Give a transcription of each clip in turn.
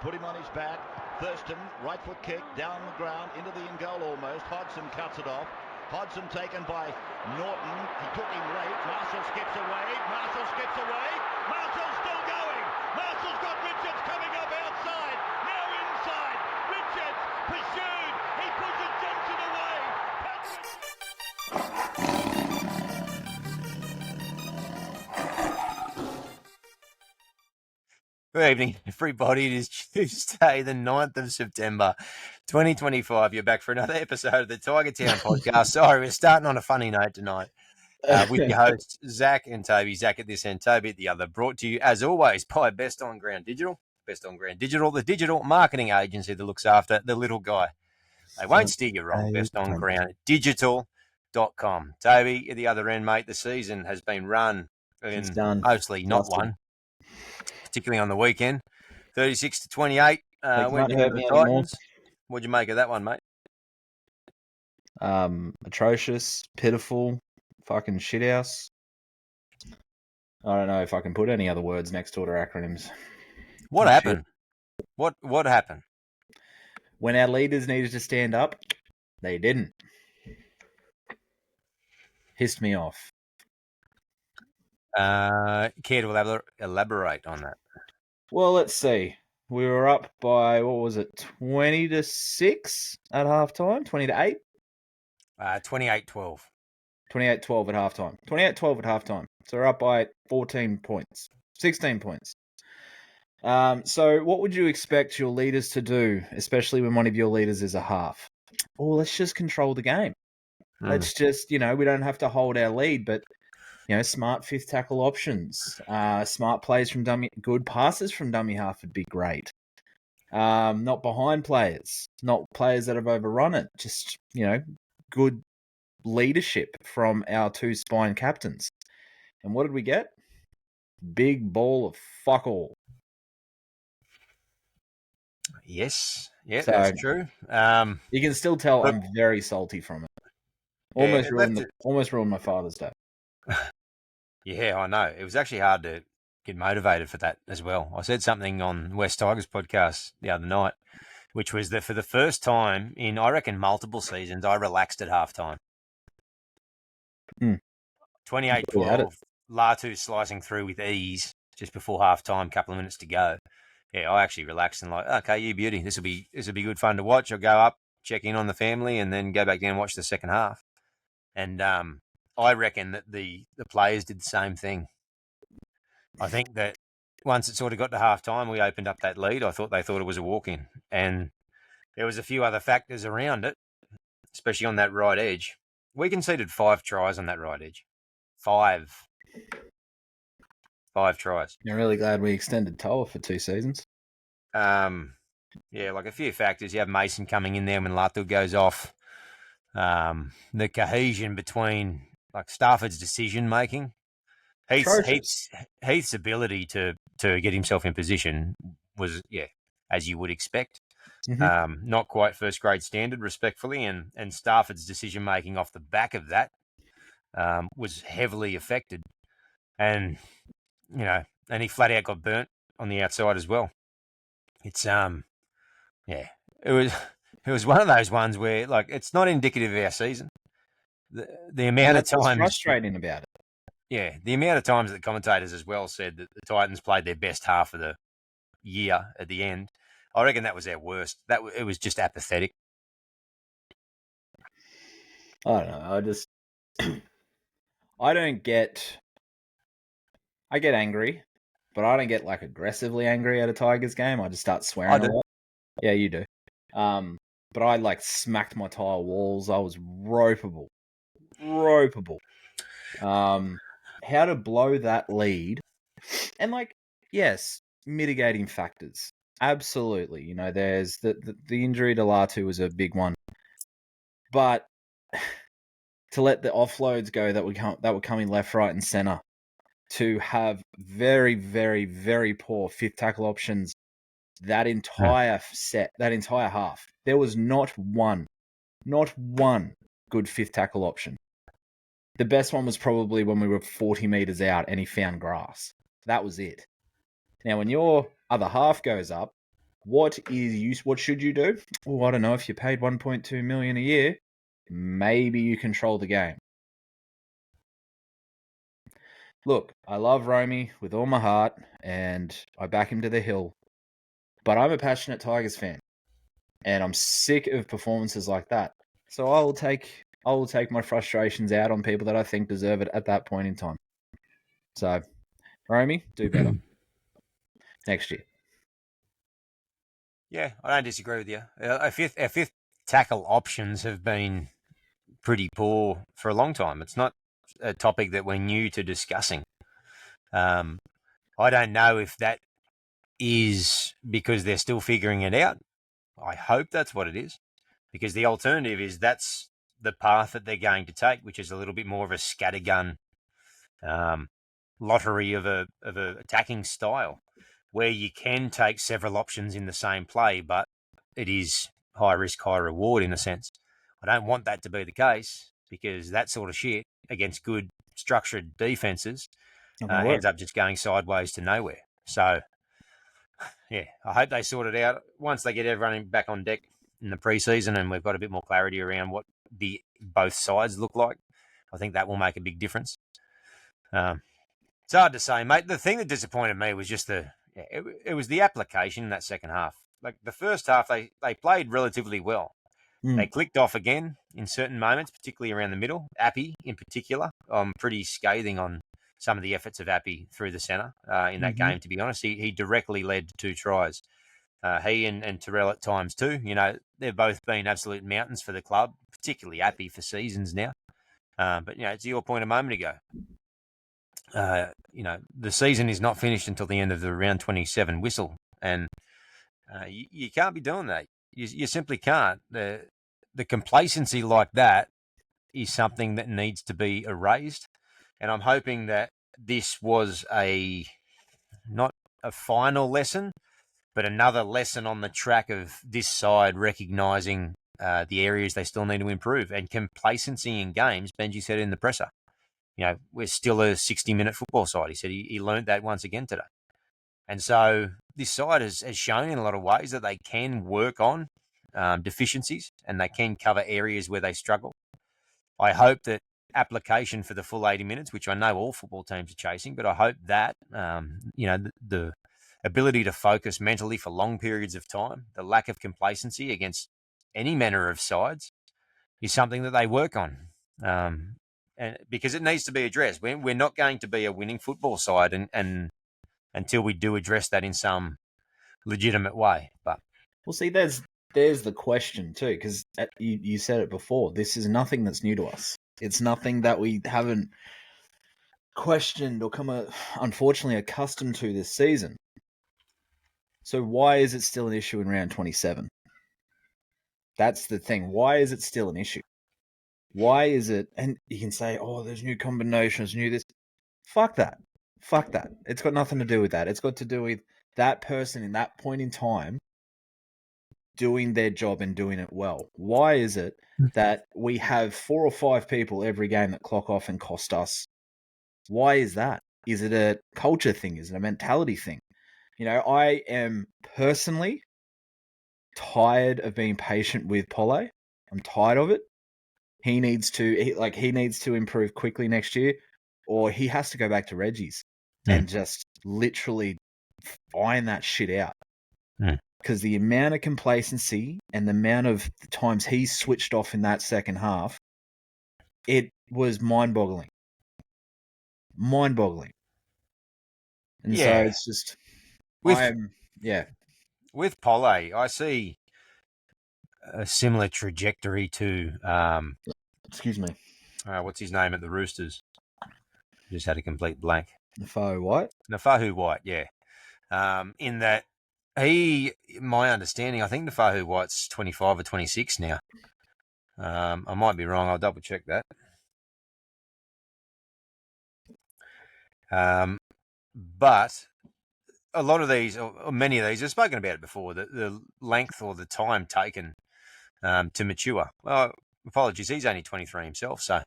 put him on his back. Thurston, right foot kick, down the ground, into the in goal almost. Hodgson cuts it off. Hodgson taken by Norton. He took him late. Marshall skips away. Marshall's still going. Marshall's got Richards coming up outside. Now inside. Richards pursued. He pushes Johnson away. Good evening, everybody. It is Tuesday, the 9th of September, 2025. You're back for another episode of the Tiger Town podcast. Sorry, we're starting on a funny note tonight with your hosts, Zach and Toby. Zach at this end, Toby at the other. Brought to you, as always, by Best On Ground Digital. Best On Ground Digital, the digital marketing agency that looks after the little guy. They won't steer you wrong. Best On Ground Digital.com. Toby at the other end, mate. The season has been run in mostly not one. Particularly on the weekend, 36-28. Went down to the Titans. What'd you make of that one, mate? Atrocious, pitiful, fucking shithouse. I don't know if I can put any other words next to it or acronyms. What happened? What happened? When our leaders needed to stand up, they didn't. Pissed me off. Care to elaborate on that? Well, let's see. We were up by, 20-6 at halftime? 20-8? 28-12. 28-12 at halftime. 28-12 at halftime. So we're up by 14 points. 16 points. So what would you expect your leaders to do, especially when one of your leaders is a half? Well, let's just control the game. Let's just, we don't have to hold our lead, but smart fifth tackle options, smart plays from dummy, good passes from dummy half would be great. Not behind players, not players that have overrun it. Just, good leadership from our two spine captains. And what did we get? Big ball of fuck all. Yes. Yeah, so, that's true. You can still tell I'm very salty from it. Almost ruined my Father's Day. Yeah, I know. It was actually hard to get motivated for that as well. I said something on West Tigers podcast the other night, which was that for the first time in, I reckon, multiple seasons, I relaxed at halftime. 28-12, Latu slicing through with ease just before halftime, couple of minutes to go. Yeah, I actually relaxed and okay, you beauty. This will be good fun to watch. I'll go up, check in on the family, and then go back down and watch the second half. And I reckon that the players did the same thing. I think that once it sort of got to halftime, we opened up that lead. I thought they thought it was a walk-in. And there was a few other factors around it, especially on that right edge. We conceded 5 tries on that right edge. 5 tries. I'm really glad we extended Toa for 2 seasons. Yeah, like a few factors. You have Mason coming in there when Latu goes off. The cohesion between like Stafford's decision making, Heath's ability to get himself in position was as you would expect. Mm-hmm. Not quite first grade standard, respectfully, and Stafford's decision making off the back of that was heavily affected, and and he flat out got burnt on the outside as well. It's it was one of those ones where, like, it's not indicative of our season. The amount of times... frustrating about it. Yeah, the amount of times that the commentators as well said that the Titans played their best half of the year at the end, I reckon that was our worst. It was just apathetic. I don't know. I get angry, but I don't get, like, aggressively angry at a Tigers game. I just start swearing a lot. Yeah, you do. But I, like, smacked my tile walls. I was ropeable. How to blow that lead. And, like, yes, mitigating factors. Absolutely. There's the injury to Latu was a big one. But to let the offloads go that were coming left, right, and center, to have very, very, very poor fifth tackle options that entire half, there was not one good fifth tackle option. The best one was probably when we were 40 meters out and he found grass. That was it. Now, when your other half goes up, What should you do? Well, I don't know. If you're paid 1.2 million a year, maybe you control the game. Look, I love Romy with all my heart, and I back him to the hill. But I'm a passionate Tigers fan, and I'm sick of performances like that. So I will take my frustrations out on people that I think deserve it at that point in time. So, Romy, do better next year. Yeah, I don't disagree with you. Our fifth tackle options have been pretty poor for a long time. It's not a topic that we're new to discussing. I don't know if that is because they're still figuring it out. I hope that's what it is, because the alternative is that's the path that they're going to take, which is a little bit more of a scattergun lottery of a attacking style, where you can take several options in the same play, but it is high risk, high reward in a sense. I don't want that to be the case, because that sort of shit against good structured defenses ends up just going sideways to nowhere. So, yeah, I hope they sort it out once they get everyone back on deck in the preseason and we've got a bit more clarity around what the both sides look like. I think that will make a big difference. It's hard to say, mate. The thing that disappointed me was just it was the application in that second half. Like the first half, they played relatively well. They clicked off again in certain moments, particularly around the middle. Appy, in particular, I'm pretty scathing on some of the efforts of Appy through the centre in that game, to be honest. He directly led to 2 tries. He and Terrell at times too. You know, they've both been absolute mountains for the club, particularly Appy for seasons now. But, you know, to your point a moment ago, you know, the season is not finished until the end of the round 27 whistle. And you can't be doing that. You simply can't. The complacency like that is something that needs to be erased. And I'm hoping that this was not a final lesson, but another lesson on the track of this side recognising the areas they still need to improve. And complacency in games, Benji said in the presser, you know, we're still a 60-minute football side. He said he learned that once again today. And so this side has shown in a lot of ways that they can work on deficiencies and they can cover areas where they struggle. I hope that application for the full 80 minutes, which I know all football teams are chasing, but I hope that, you know, the ability to focus mentally for long periods of time, the lack of complacency against any manner of sides is something that they work on. And because it needs to be addressed. We're not going to be a winning football side and until we do address that in some legitimate way. But well, see, there's the question too, because you said it before. This is nothing that's new to us. It's nothing that we haven't questioned or unfortunately accustomed to this season. So why is it still an issue in round 27? That's the thing. Why is it still an issue? Why is it? And you can say, oh, there's new combinations, new this. Fuck that. Fuck that. It's got nothing to do with that. It's got to do with that person in that point in time doing their job and doing it well. Why is it that we have 4 or 5 people every game that clock off and cost us? Why is that? Is it a culture thing? Is it a mentality thing? You know, I am personally tired of being patient with Pole. I'm tired of it. He needs to improve quickly next year, or he has to go back to Reggie's and just literally iron that shit out. Because the amount of complacency and the amount of times he switched off in that second half, it was mind-boggling. Mind-boggling. And so it's just... With Pole, I see a similar trajectory to... excuse me. What's his name at the Roosters? Just had a complete blank. Nafahu White? Nafahu White, yeah. In that my understanding, I think Nafahu White's 25 or 26 now. I might be wrong. I'll double check that. But a lot of these, or many of these, I've spoken about it before, the length or the time taken to mature. Well, apologies, he's only 23 himself. So,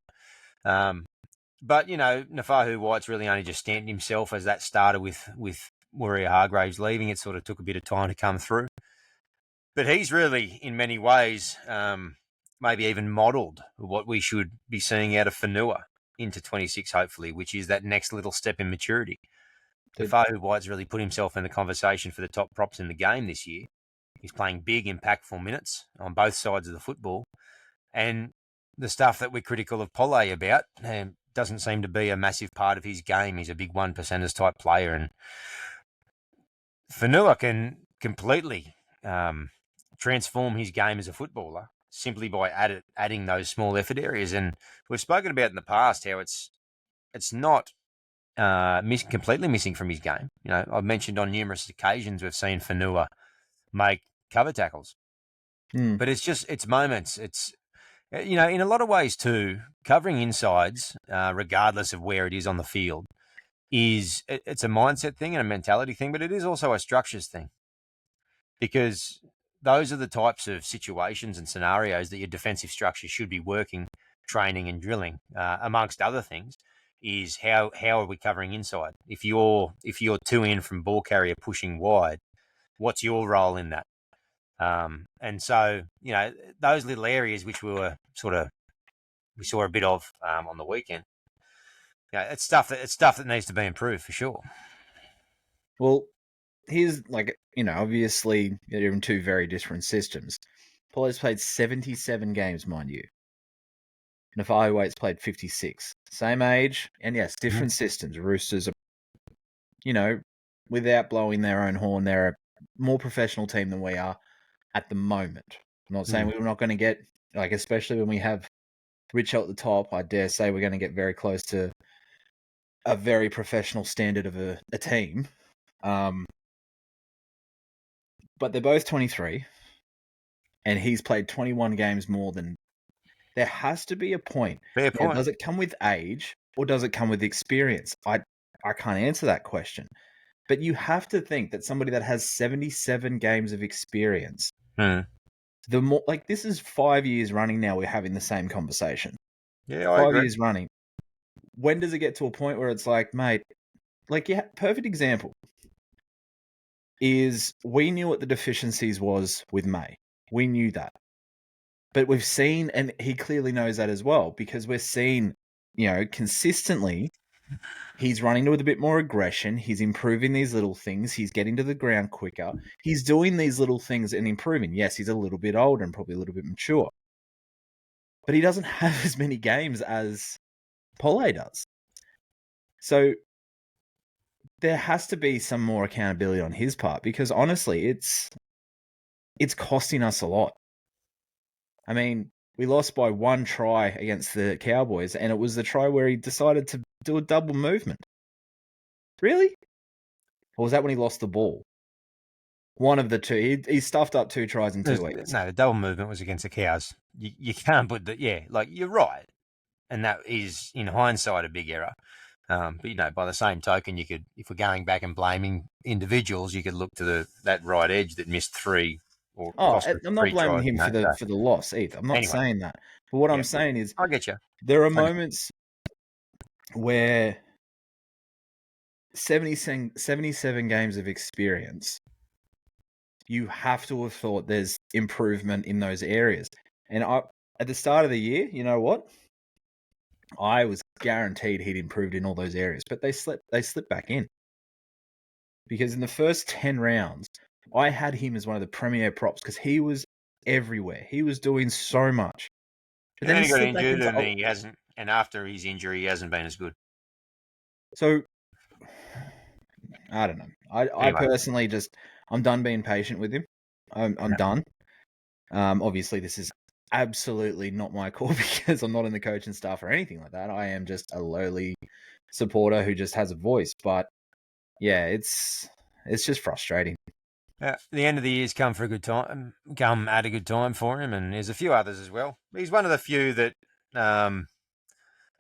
but, you know, Nafahu White's really only just stamped himself as that starter with Warrior Hargraves leaving. It sort of took a bit of time to come through. But he's really, in many ways, maybe even modelled what we should be seeing out of Fanua into 26, hopefully, which is that next little step in maturity. Fa'ahu White's really put himself in the conversation for the top props in the game this year. He's playing big, impactful minutes on both sides of the football. And the stuff that we're critical of Pole about doesn't seem to be a massive part of his game. He's a big 1%ers type player. And Fanua can completely transform his game as a footballer simply by adding those small effort areas. And we've spoken about in the past how it's not completely missing from his game. You know, I've mentioned on numerous occasions we've seen Fanua make cover tackles, but it's moments. It's, you know, in a lot of ways too, covering insides, regardless of where it is on the field, it's a mindset thing and a mentality thing, but it is also a structures thing, because those are the types of situations and scenarios that your defensive structure should be working, training and drilling, amongst other things. Is how are we covering inside? If you're two in from ball carrier pushing wide, what's your role in that? And so, you know, those little areas which we saw a bit of on the weekend. Yeah, it's stuff that needs to be improved for sure. Well, here's, like, you know, obviously they're in two very different systems. Paulo's played 77 games, mind you. And Fa'ahu White's played 56. Same age, and yes, different systems. Roosters are, you know, without blowing their own horn, they're a more professional team than we are at the moment. I'm not saying we're not going to get, like, especially when we have Richard at the top, I dare say we're going to get very close to a very professional standard of a team. But they're both 23, and he's played 21 games more than. There has to be a point. Fair point. Does it come with age or does it come with experience? I can't answer that question. But you have to think that somebody that has 77 games of experience, the more, like, this is 5 years running now, we're having the same conversation. Yeah, I agree. 5 years running. When does it get to a point where it's like, mate, like, yeah, perfect example is we knew what the deficiencies was with May. We knew that. But we've seen, and he clearly knows that as well, because we're seeing, you know, consistently, he's running with a bit more aggression. He's improving these little things. He's getting to the ground quicker. He's doing these little things and improving. Yes, he's a little bit older and probably a little bit mature. But he doesn't have as many games as Pole does. So there has to be some more accountability on his part, because honestly, it's costing us a lot. I mean, we lost by one try against the Cowboys, and it was the try where he decided to do a double movement. Really? Or was that when he lost the ball? One of the two. He stuffed up 2 tries in 2 weeks. No, the double movement was against the Cows. You can't put that. Yeah, like, you're right, and that is, in hindsight, a big error. But, you know, by the same token, you could, if we're going back and blaming individuals, you could look to that right edge that missed 3. I'm not blaming him for the loss either. I'm not saying that. But what I'm saying is, I get you. There are moments where 77 games of experience, you have to have thought there's improvement in those areas. And at the start of the year, you know what? I was guaranteed he'd improved in all those areas, but they slipped back in. Because in the first 10 rounds, I had him as one of the premier props because he was everywhere. He was doing so much. But then he got injured, and he hasn't. And after his injury, he hasn't been as good. So I don't know. I personally I'm done being patient with him. I'm done. Obviously, this is absolutely not my call because I'm not in the coaching staff or anything like that. I am just a lowly supporter who just has a voice. But yeah, it's just frustrating. The end of the year's come at a good time for him, and there's a few others as well. He's one of the few that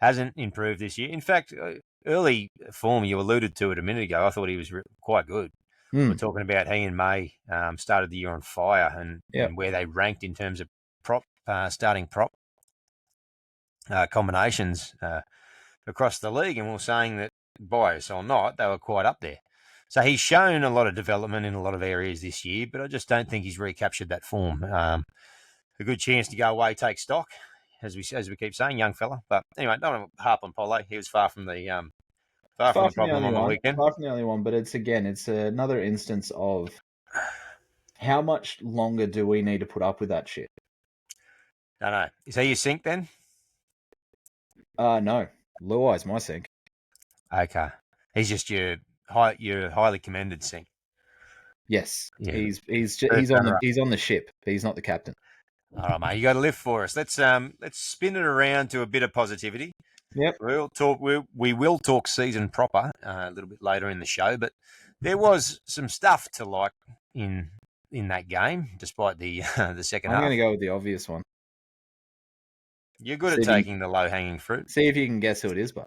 hasn't improved this year. In fact, early form, you alluded to it a minute ago, I thought he was quite good. We're talking about he and May started the year on fire, and where they ranked in terms of starting prop combinations across the league, and we were saying that, bias or not, they were quite up there. So he's shown a lot of development in a lot of areas this year, but I just don't think he's recaptured that form. A good chance to go away, take stock, as we keep saying, young fella. But anyway, don't want to harp on Polo. He was far from the problem on the weekend. Far from the only one, but it's another instance of how much longer do we need to put up with that shit? I know. Is he your sink then? No. Luai's my sink. Okay. He's just your highly commended sink. Yes. Yeah. He's on the ship. He's not the captain. All right, mate. You got to lift for us. Let's spin it around to a bit of positivity. Yep. We will talk season proper a little bit later in the show, but there was some stuff to like in that game, despite the second half. I'm going to go with the obvious one. You're good at taking the low-hanging fruit. See if you can guess who it is, but.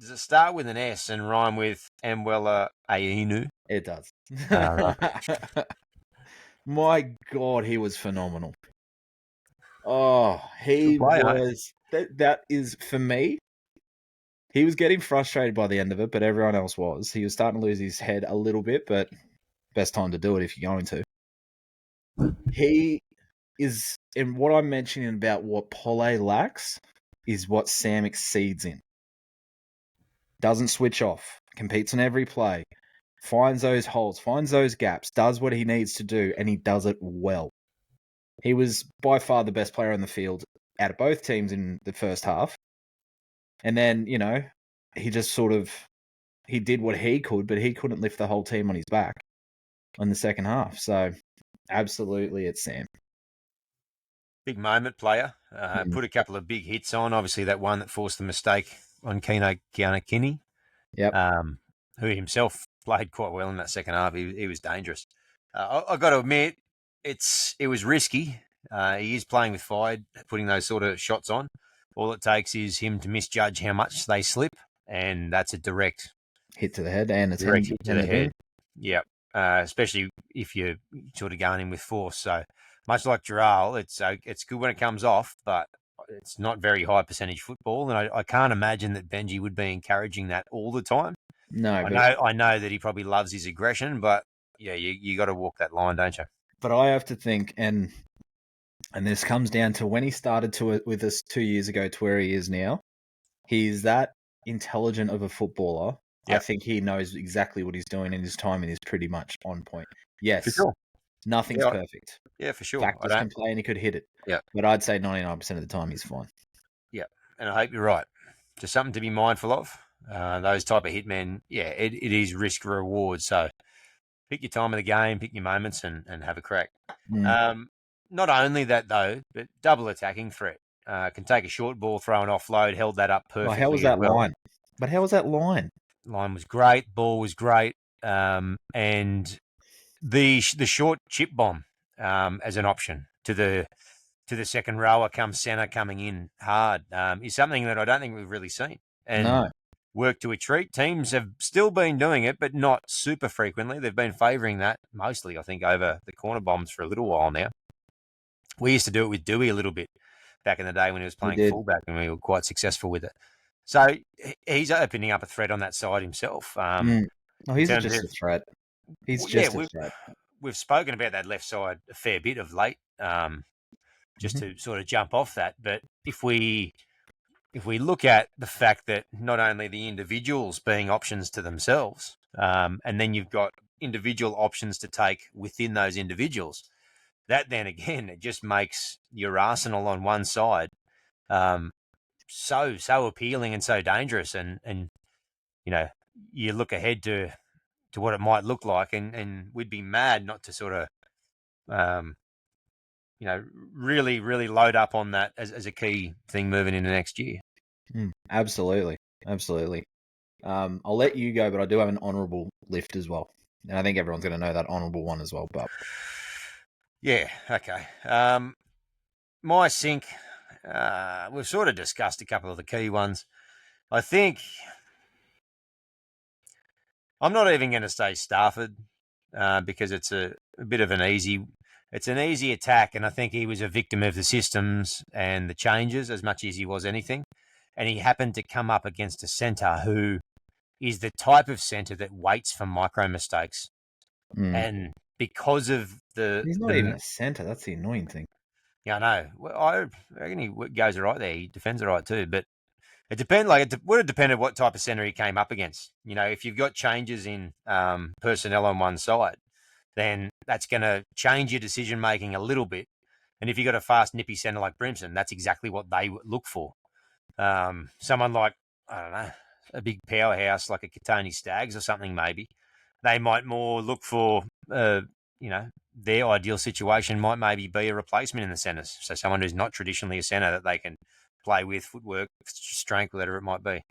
Does it start with an S and rhyme with Amwella Ainu? It does. Right. My God, he was phenomenal. Oh, he was. That is, for me, he was getting frustrated by the end of it, but everyone else was. He was starting to lose his head a little bit, but best time to do it if you're going to. He is, and what I'm mentioning about what Pole lacks is what Sam exceeds in. Doesn't switch off, competes on every play, finds those holes, finds those gaps, does what he needs to do, and he does it well. He was by far the best player on the field out of both teams in the first half. And then, he just he did what he could, but he couldn't lift the whole team on his back on the second half. So, absolutely, it's Sam. Big moment player. Put a couple of big hits on. Obviously, that one that forced the mistake on Kino Kianakini. Yep. Who himself played quite well in that second half. He was dangerous. I've got to admit, it was risky. He is playing with fire, putting those sort of shots on. All it takes is him to misjudge how much they slip, and that's a direct hit to the head and a direct hit to the head. Yep. Especially if you're sort of going in with force. So much like Giral, it's good when it comes off, but it's not very high percentage football, and I can't imagine that Benji would be encouraging that all the time. No, I know that he probably loves his aggression, but yeah, you got to walk that line, don't you? But I have to think, and this comes down to when he started with us 2 years ago to where he is now. He's that intelligent of a footballer. Yep. I think he knows exactly what he's doing, and his timing is pretty much on point. Yes, for sure. Nothing's perfect. Yeah, for sure. Factors can play, and he could hit it. Yeah, but I'd say 99% of the time he's fine. Yeah, and I hope you're right. Just something to be mindful of. Those type of hitmen, yeah, it is risk reward. So pick your time of the game, pick your moments, and have a crack. Not only that though, but double attacking threat. Can take a short ball, throw an offload, held that up perfectly. How was that line? But how was that line? Line was great. Ball was great. And the short chip bomb as an option to the second rower comes centre coming in hard is something that I don't think we've really seen. And work to a treat. Teams have still been doing it, but not super frequently. They've been favouring that mostly, I think, over the corner bombs for a little while now. We used to do it with Dewey a little bit back in the day when he was playing fullback, and we were quite successful with it. So he's opening up a threat on that side himself. He's just a threat. He's just a threat. We've spoken about that left side a fair bit of late, just to sort of jump off that. But if we look at the fact that not only the individuals being options to themselves, and then you've got individual options to take within those individuals, that then again, it just makes your arsenal on one side so appealing and so dangerous. And you look ahead to what it might look like, and we'd be mad not to sort of really, really load up on that as a key thing moving into next year. Absolutely. I'll let you go, but I do have an honourable lift as well. And I think everyone's going to know that honourable one as well. But yeah, okay. My sink, we've sort of discussed a couple of the key ones. I think I'm not even going to say Stafford because it's a bit of an easy attack, and I think he was a victim of the systems and the changes as much as he was anything. And he happened to come up against a centre who is the type of centre that waits for micro mistakes. Mm. And because of He's not even a centre. That's the annoying thing. Yeah, I know. Well, I reckon he goes all right there. He defends all right too. But it depends. Like, it would have depended what type of centre he came up against. You know, if you've got changes in personnel on one side, then that's going to change your decision making a little bit. And if you've got a fast, nippy centre like Brimson, that's exactly what they look for. Someone like, I don't know, a big powerhouse like a Katoni Staggs or something, maybe. They might more look for, their ideal situation might maybe be a replacement in the centres. So someone who's not traditionally a centre that they can play with, footwork, strength, whatever it might be.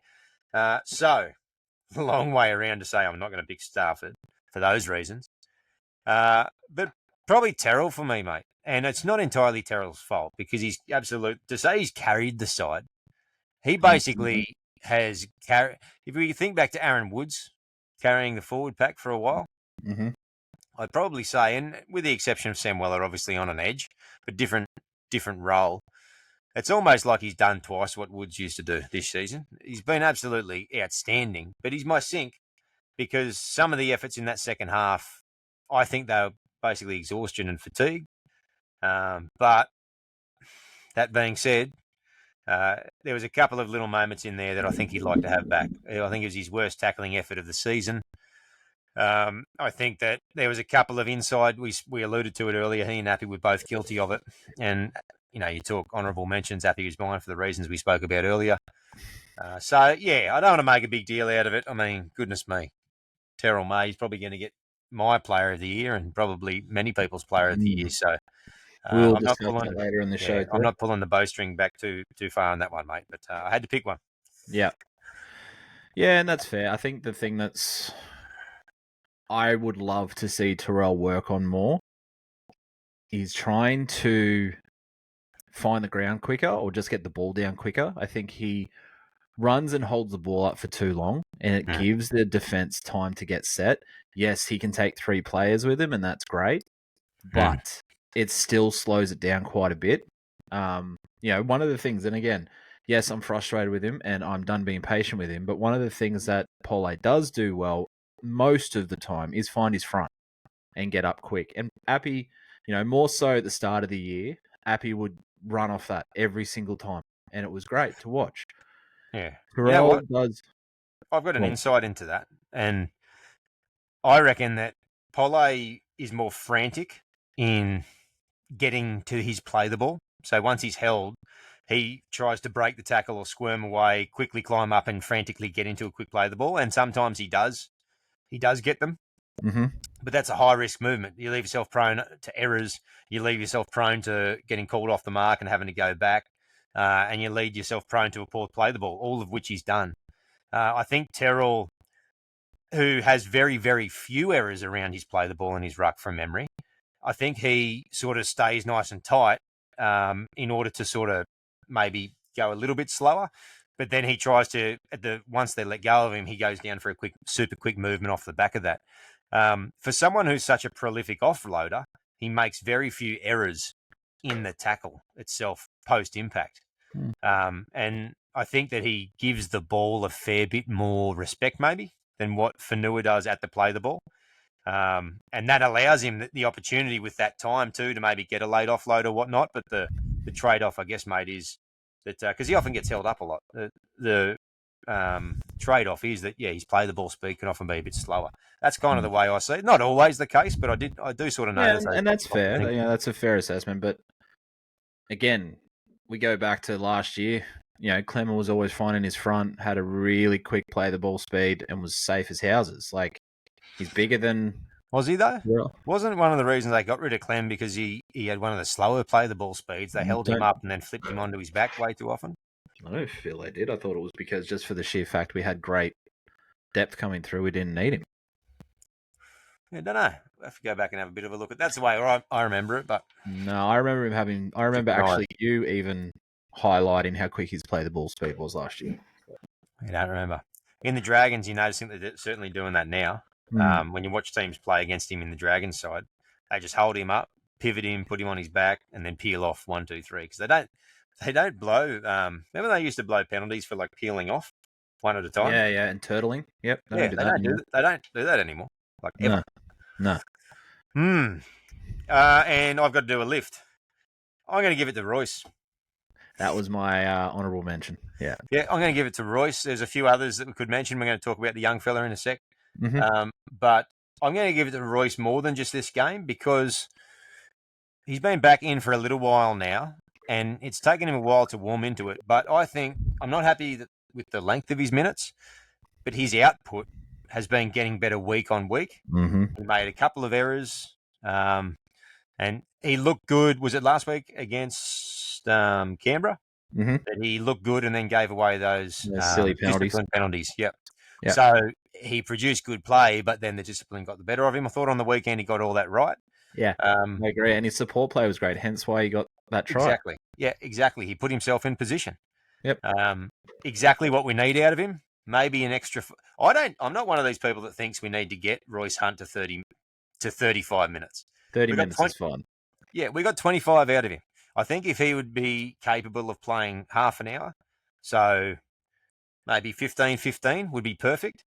So, a long way around to say I'm not going to pick Stafford for those reasons. But probably Terrell for me, mate. And it's not entirely Terrell's fault because to say he's carried the side, he basically has carried. If we think back to Aaron Woods carrying the forward pack for a while, I'd probably say, and with the exception of Sam Weller, obviously on an edge, but different role. It's almost like he's done twice what Woods used to do this season. He's been absolutely outstanding, but he's my sink because some of the efforts in that second half, I think they were basically exhaustion and fatigue. But that being said, there was a couple of little moments in there that I think he'd like to have back. I think it was his worst tackling effort of the season. I think that there was a couple of inside. We alluded to it earlier. He and Appy were both guilty of it. And, you talk honourable mentions. Appy was mine for the reasons we spoke about earlier. I don't want to make a big deal out of it. I mean, goodness me. Terrell May is probably going to get my player of the year and probably many people's player of the year. So we'll discuss that later in the show. I'm not pulling the bowstring back too far on that one, mate. But I had to pick one. Yeah. Yeah, and that's fair. I think the thing I would love to see Terrell work on more is trying to find the ground quicker or just get the ball down quicker. I think he runs and holds the ball up for too long, and it gives the defense time to get set. Yes, he can take 3 players with him, and that's great, but it still slows it down quite a bit. One of the things, and again, yes, I'm frustrated with him, and I'm done being patient with him, but one of the things that Pole does do well most of the time is find his front and get up quick. And Appy, more so at the start of the year, Appy would run off that every single time, and it was great to watch. Yeah. Terrell does. I've got an insight into that, and I reckon that Pole is more frantic in getting to his play the ball. So once he's held, he tries to break the tackle or squirm away, quickly climb up and frantically get into a quick play the ball. And sometimes he does. He does get them. Mm-hmm. But that's a high-risk movement. You leave yourself prone to errors. You leave yourself prone to getting called off the mark and having to go back. And you lead yourself prone to a poor play the ball, all of which he's done. I think Terrell, who has very, very few errors around his play the ball and his ruck from memory, I think he sort of stays nice and tight in order to sort of maybe go a little bit slower. But then he tries to, once they let go of him, he goes down for a super quick movement off the back of that. For someone who's such a prolific offloader, he makes very few errors in the tackle itself post-impact. And I think that he gives the ball a fair bit more respect maybe than what Fanua does at the play the ball. And that allows him the opportunity with that time too to maybe get a late offload or whatnot. But the trade-off, I guess, mate, is that because he often gets held up a lot, the trade-off is that, his play the ball speed can often be a bit slower. That's kind of the way I see it. Not always the case, but I do sort of notice that. And that's fair. That's a fair assessment. But again, we go back to last year. Clemmer was always finding his front, had a really quick play the ball speed, and was safe as houses. Like, he's bigger than... Was he, though? Yeah. Wasn't one of the reasons they got rid of Clem because he had one of the slower play the ball speeds? They held him up and then flipped him onto his back way too often? I don't feel they did. I thought it was because just for the sheer fact we had great depth coming through, we didn't need him. I don't know. I have to go back and have a bit of a look at. That's the way I remember it, but no, I remember him having. I remember actually you even highlighting how quick his play the ball speed was last year. I don't remember. In the Dragons, you notice that they're certainly doing that now. When you watch teams play against him in the Dragons side, they just hold him up, pivot him, put him on his back, and then peel off 1, 2, 3 because they don't blow. Remember they used to blow penalties for like peeling off. one at a time. Yeah, and turtling. Yep, they don't do that anymore. They don't do that anymore. Like ever. No. And I've got to do a lift. I'm going to give it to Royce. That was my honourable mention. Yeah. Yeah, I'm going to give it to Royce. There's a few others that we could mention. We're going to talk about the young fella in a sec. Mm-hmm. But I'm going to give it to Royce more than just this game because he's been back in for a little while now, and it's taken him a while to warm into it. But I think I'm not happy with the length of his minutes, but his output has been getting better week on week. Mm-hmm. He made a couple of errors, and he looked good. Was it last week against Canberra? Mm-hmm. That he looked good and then gave away those silly penalties. Yep. Yep. So he produced good play, but then the discipline got the better of him. I thought on the weekend he got all that right. Yeah, I agree. And his support play was great, hence why he got that try. Exactly. Yeah, exactly. He put himself in position. Yep. Exactly what we need out of him. Maybe an extra. I'm not one of these people that thinks we need to get Royce Hunt to 35 minutes. 30 minutes is fine. Yeah, we got 25 out of him. I think if he would be capable of playing half an hour, so maybe 15 would be perfect.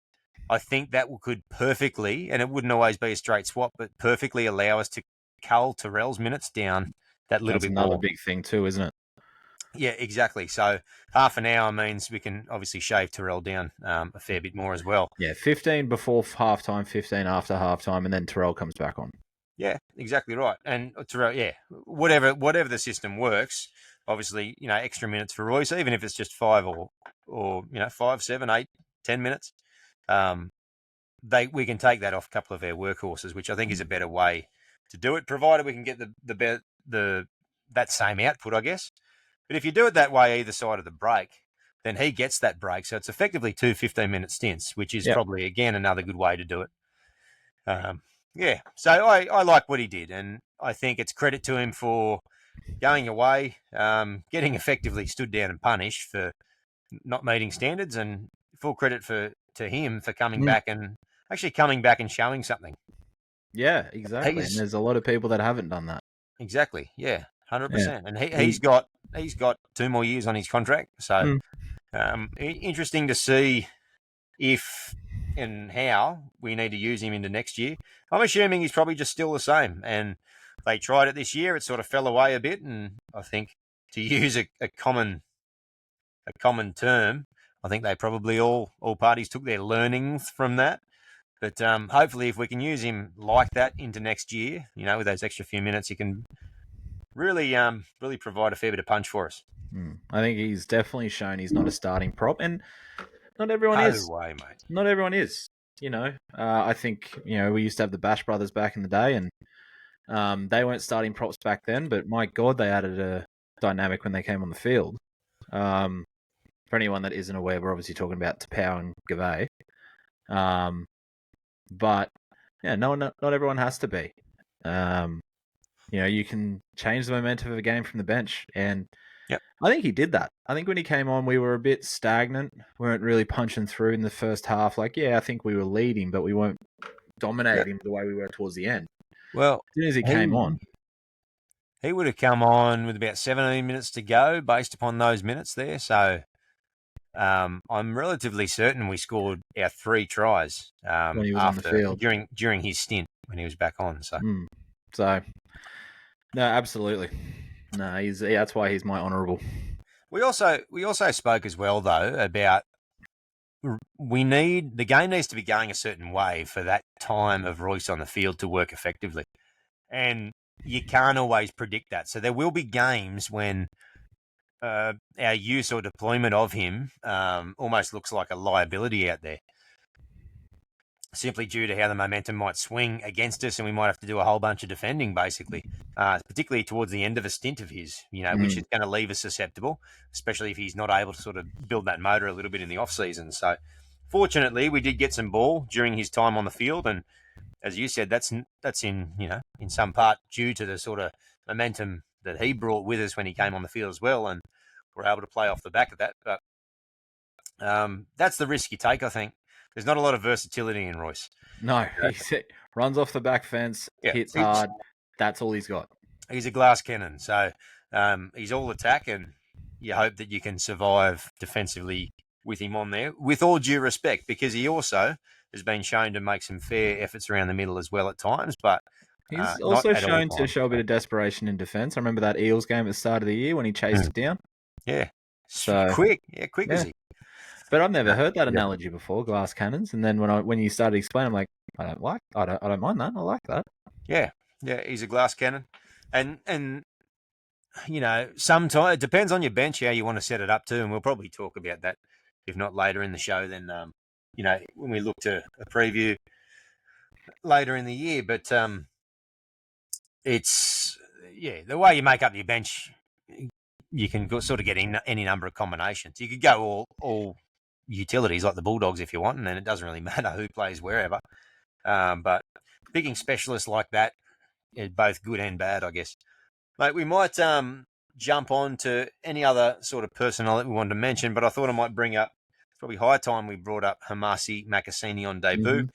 I think that could perfectly, and it wouldn't always be a straight swap, but perfectly allow us to cull Terrell's minutes down that little bit more. That's another big thing too, isn't it? Yeah, exactly. So half an hour means we can obviously shave Terrell down a fair bit more as well. Yeah, 15 before halftime, 15 after halftime, and then Terrell comes back on. Yeah, exactly right. And Terrell, yeah, whatever the system works, obviously, extra minutes for Royce, even if it's just 5 or 5, 7, 8, 10 minutes. We can take that off a couple of our workhorses, which I think is a better way to do it, provided we can get that same output, I guess. But if you do it that way either side of the break, then he gets that break. So it's effectively 2 15-minute stints, which is probably, again, another good way to do it. Yeah, so I like what he did, and I think it's credit to him for going away, getting effectively stood down and punished for not meeting standards, and full credit to him for coming back and showing something. Yeah, exactly. And there's a lot of people that haven't done that. Exactly. Yeah, 100%. And he's got 2 more years on his contract, so interesting to see if and how we need to use him into next year. I'm assuming he's probably just still the same, and they tried it this year. It sort of fell away a bit, and I think to use a common term, I think they probably all parties took their learnings from that. But hopefully, if we can use him like that into next year, with those extra few minutes, he can really provide a fair bit of punch for us. I think he's definitely shown he's not a starting prop, and not everyone is. No way, mate. Not everyone is. I think we used to have the Bash brothers back in the day, and they weren't starting props back then. But my God, they added a dynamic when they came on the field. For anyone that isn't aware, we're obviously talking about Tapau and Gavay. But yeah, not everyone has to be. You can change the momentum of a game from the bench, and I think he did that. I think when he came on, we were a bit stagnant. We weren't really punching through in the first half. I think we were leading, but we weren't dominating the way we were towards the end. Well, as soon as he came on, he would have come on with about 17 minutes to go, based upon those minutes there. So I'm relatively certain we scored our 3 tries when he was on the field during his stint when he was back on. So no, absolutely. No, that's why he's my honourable. We also spoke as well, though, about the game needs to be going a certain way for that time of Royce on the field to work effectively. And you can't always predict that. So there will be games when our use or deployment of him almost looks like a liability out there, simply due to how the momentum might swing against us, and we might have to do a whole bunch of defending, basically, particularly towards the end of a stint of his, which is going to leave us susceptible, especially if he's not able to sort of build that motor a little bit in the off-season. So fortunately, we did get some ball during his time on the field, and as you said, that's in some part due to the sort of momentum that he brought with us when he came on the field as well, and we're able to play off the back of that. But that's the risk you take, I think. There's not a lot of versatility in Royce. No, he runs off the back fence, hits hard. That's all he's got. He's a glass cannon. So he's all attack, and you hope that you can survive defensively with him on there, with all due respect, because he also has been shown to make some fair efforts around the middle as well at times, but He's not also at all shown to times. show a bit of desperation in defence. I remember that Eels game at the start of the year when he chased it down. Yeah. So quick. Yeah, quick yeah. as he. But I've never heard that Yeah. analogy before, glass cannons. And then when you started explaining, I'm like, I don't mind that. I like that. Yeah. Yeah, he's a glass cannon. And you know, sometimes it depends on your bench how you want to set it up too, and we'll probably talk about that, if not later in the show, then you know, when we look to a preview later in the year. But it's the way you make up your bench, you can sort of get in any number of combinations. You could go all utilities like the Bulldogs if you want, and then it doesn't really matter who plays wherever. But picking specialists like that is both good and bad, I guess. Mate, we might jump on to any other sort of personnel that we wanted to mention, but I thought I might bring up, it's probably high time we brought up Hamasi Makasini on debut. Mm-hmm.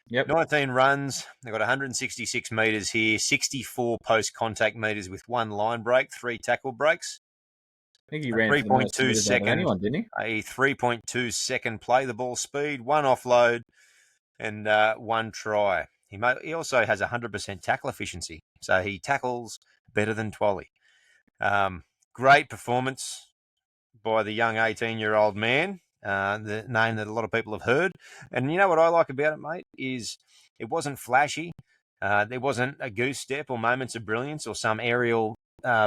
Yep. 19 runs. They've got 166 metres here, 64 post-contact metres with 1 line break, 3 tackle breaks. I think he ran for the most 3.2 meters out of second, anyone, didn't he? a 3.2 second play the ball speed, 1 offload, and 1 try. He also has 100% tackle efficiency, so he tackles better than Twally. Great performance by the young 18-year-old man, the name that a lot of people have heard. And you know what I like about it, mate, is it wasn't flashy. There wasn't a goose step or moments of brilliance or some aerial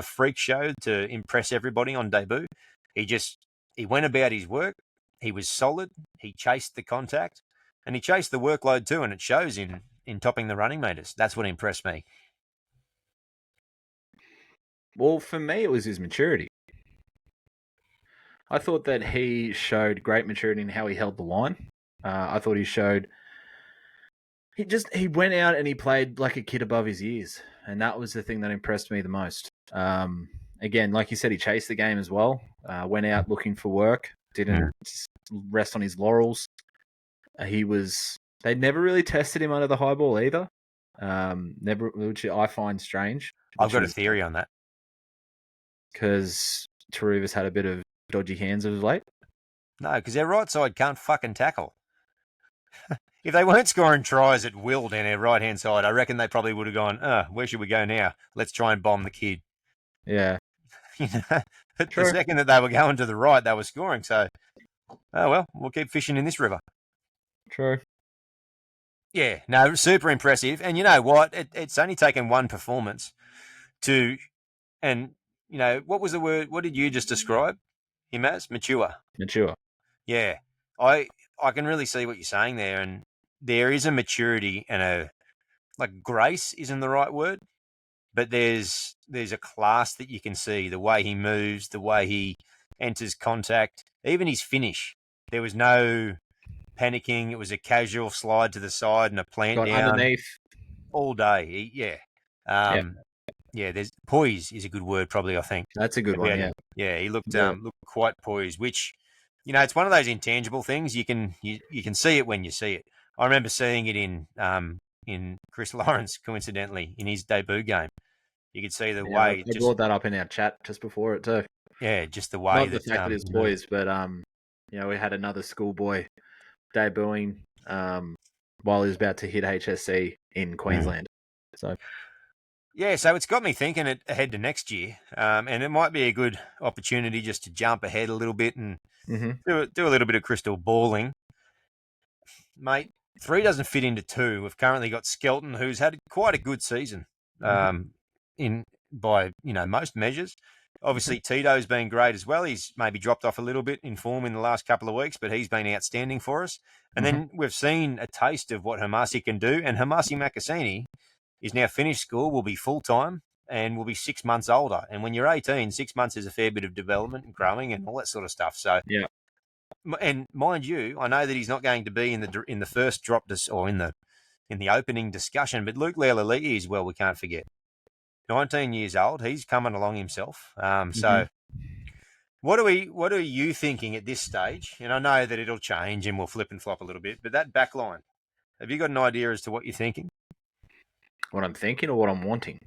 freak show to impress everybody on debut. He went about his work. He was solid. He chased the contact, and he chased the workload too, and it shows in topping the running meters. That's what impressed me. Well, for me, it was his maturity. I thought that he showed great maturity in how he held the line. I thought he went out and he played like a kid above his years, and that was the thing that impressed me the most. Again, like you said, he chased the game as well. Went out looking for work. Didn't rest on his laurels. They never really tested him under the high ball either. Never, which I find strange. I've got a theory on that. Because Taruva's had a bit of dodgy hands of late. No, because their right side can't fucking tackle. If they weren't scoring tries at will down their right-hand side, I reckon they probably would have gone, where should we go now? Let's try and bomb the kid. Yeah. But the second that they were going to the right, they were scoring. So, we'll keep fishing in this river. True. Yeah, no, super impressive. And you know what? It's only taken one performance to, and, you know, what was the word? What did you just describe him as? Mature. Yeah. I can really see what you're saying there. And there is a maturity and grace isn't the right word, but there's a class that you can see, the way he moves, the way he enters contact, even his finish. There was no panicking. It was a casual slide to the side and a plant down underneath all day. There's poise is a good word, probably. I think that's a good one. Yeah, he looked quite poised, which, you know, it's one of those intangible things. You can see it when you see it. I remember seeing it in Chris Lawrence, coincidentally, in his debut game. You could see the way. I brought that up in our chat just before it too. Yeah, just the way. Not the fact that it's poised, but you know, we had another schoolboy debuting while he was about to hit HSC in Queensland. So it's got me thinking ahead to next year, and it might be a good opportunity just to jump ahead a little bit and do a little bit of crystal balling. Mate, 3 doesn't fit into 2. We've currently got Skelton, who's had quite a good season by most measures. Obviously, Tito's been great as well. He's maybe dropped off a little bit in form in the last couple of weeks, but he's been outstanding for us. And then we've seen a taste of what Hamasi can do, and Hamasi Makasini is now finished school, will be full-time, and will be 6 months older. And when you're 18, 6 months is a fair bit of development and growing and all that sort of stuff. So, yeah. And mind you, I know that he's not going to be in the first drop or in the opening discussion, but Luke Leilua as well, we can't forget. 19 years old, he's coming along himself. So, what are you thinking at this stage? And I know that it'll change and we'll flip and flop a little bit, but that back line, have you got an idea as to what you're thinking? What I'm thinking or what I'm wanting?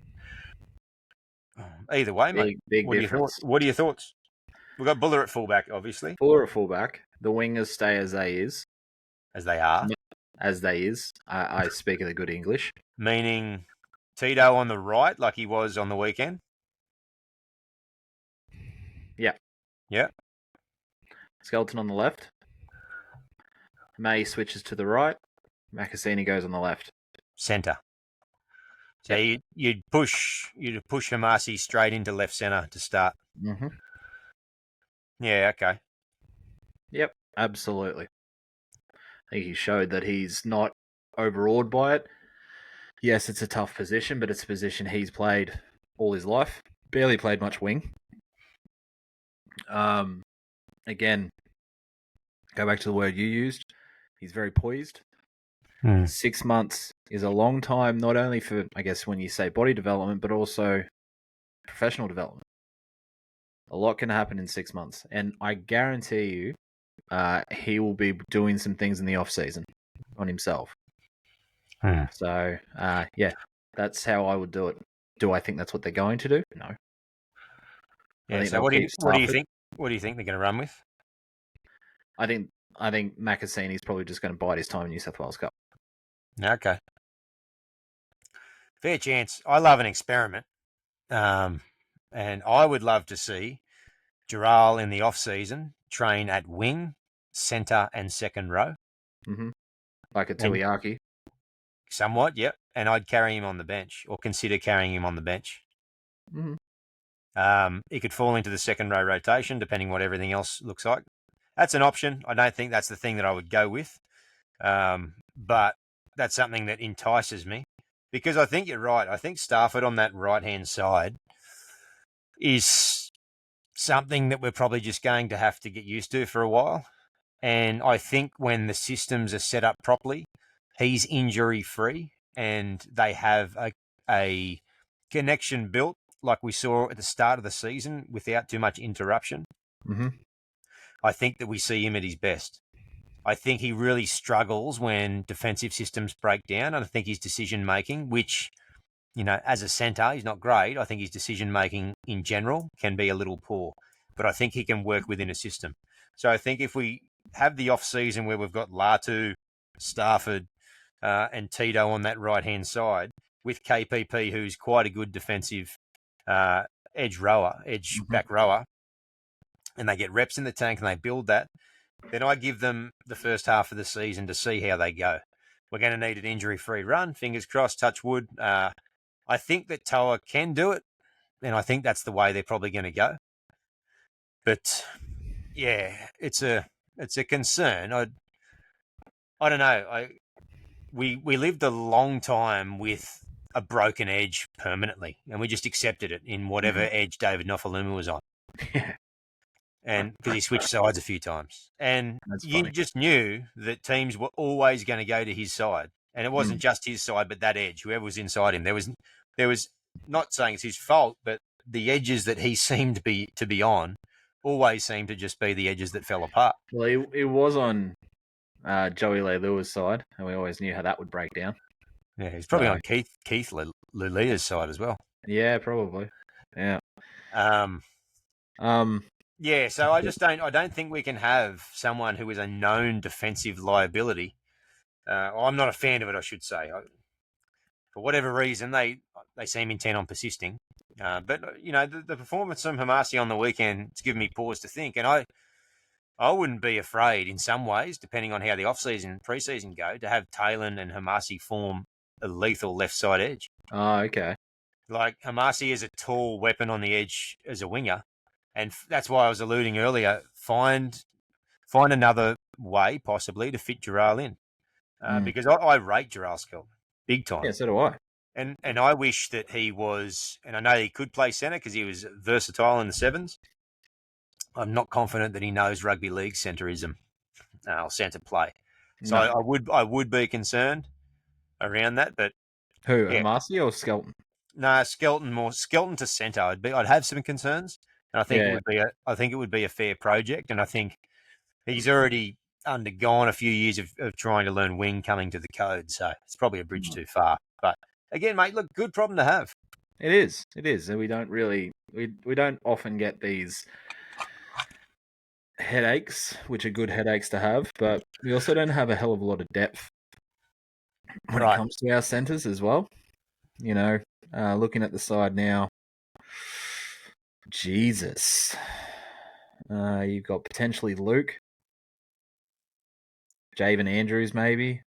Either way, mate. Big difference. What are your thoughts? We've got Buller at fullback, obviously. Buller at fullback. the wingers stay as they is. as they are, As they is. I speak of the good English. meaning Tito on the right, like he was on the weekend. Yeah. Yeah. Skelton on the left. May switches to the right. Macassini goes on the left. Centre. So you'd push Hamasi straight into left centre to start. Mm-hmm. Yeah, okay. Yep, absolutely. I think he showed that he's not overawed by it. Yes, it's a tough position, but it's a position he's played all his life. Barely played much wing. Again, go back to the word you used. He's very poised. 6 months is a long time, not only for, I guess, when you say body development, but also professional development. A lot can happen in 6 months. And I guarantee you, he will be doing some things in the off season on himself. So, yeah, that's how I would do it. Do I think that's what they're going to do? No. Yeah. So what do you think? What do you think they're going to run with? I think Macassini's probably just going to bide his time in New South Wales Cup. Okay. Fair chance. I love an experiment, and I would love to see Giral in the off season train at wing, centre, and second row. Mm-hmm. Like a Tuiaki. Somewhat, yep. And I'd carry him on the bench, or consider carrying him on the bench. Mm-hmm. He could fall into the second row rotation, depending what everything else looks like. That's an option. I don't think that's the thing that I would go with, but that's something that entices me, because I think you're right. I think Stafford on that right-hand side is something that we're probably just going to have to get used to for a while. And I think when the systems are set up properly, he's injury-free and they have a connection built like we saw at the start of the season without too much interruption. Mm-hmm. I think that we see him at his best. I think he really struggles when defensive systems break down. And I think his decision-making, which, as a centre, he's not great. I think his decision-making in general can be a little poor. But I think he can work within a system. So I think if we have the off-season where we've got Latu, Stafford, and Tito on that right-hand side, with KPP, who's quite a good defensive edge back rower, and they get reps in the tank and they build that, then I give them the first half of the season to see how they go. We're going to need an injury-free run. Fingers crossed, touch wood. I think that Toa can do it, and I think that's the way they're probably going to go. But yeah, it's a concern. I don't know. We lived a long time with a broken edge permanently, and we just accepted it in whatever edge David Nofoaluma was on. Yeah. And because he switched sides a few times. And you just knew that teams were always going to go to his side. And it wasn't just his side, but that edge, whoever was inside him. There was not saying it's his fault, but the edges that he seemed to be on always seemed to just be the edges that fell apart. Well, it was on Joey Leilua's side, and we always knew how that would break down. Yeah, he's probably on Keith Lulia's side as well. Yeah, probably. Yeah. Yeah, so I don't think we can have someone who is a known defensive liability. I'm not a fan of it, I should say. For whatever reason, they seem intent on persisting. But the performance from Hamasi on the weekend has given me pause to think, and I wouldn't be afraid in some ways, depending on how the off-season, pre-season go, to have Taylor and Hamasi form a lethal left side edge. Oh, okay. Like Hamasi is a tall weapon on the edge as a winger. And that's why I was alluding earlier. Find another way, possibly, to fit Giral in, because I rate Giral Skelton big time. Yeah, so do I. And I wish that he was, and I know he could play centre because he was versatile in the sevens. I'm not confident that he knows rugby league centrism, or centre play. So no. I would be concerned around that. But who, Hamasi or Skelton? No, Skelton to centre. I'd have some concerns. And I think it would be a fair project, and I think he's already undergone a few years of trying to learn wing coming to the code, so it's probably a bridge too far. But again, mate, look, good problem to have. It is, and we don't often get these headaches, which are good headaches to have, but we also don't have a hell of a lot of depth when it Right. comes to our centres as well. You know, looking at the side now, Jesus. You've got potentially Luke, Javen Andrews, maybe,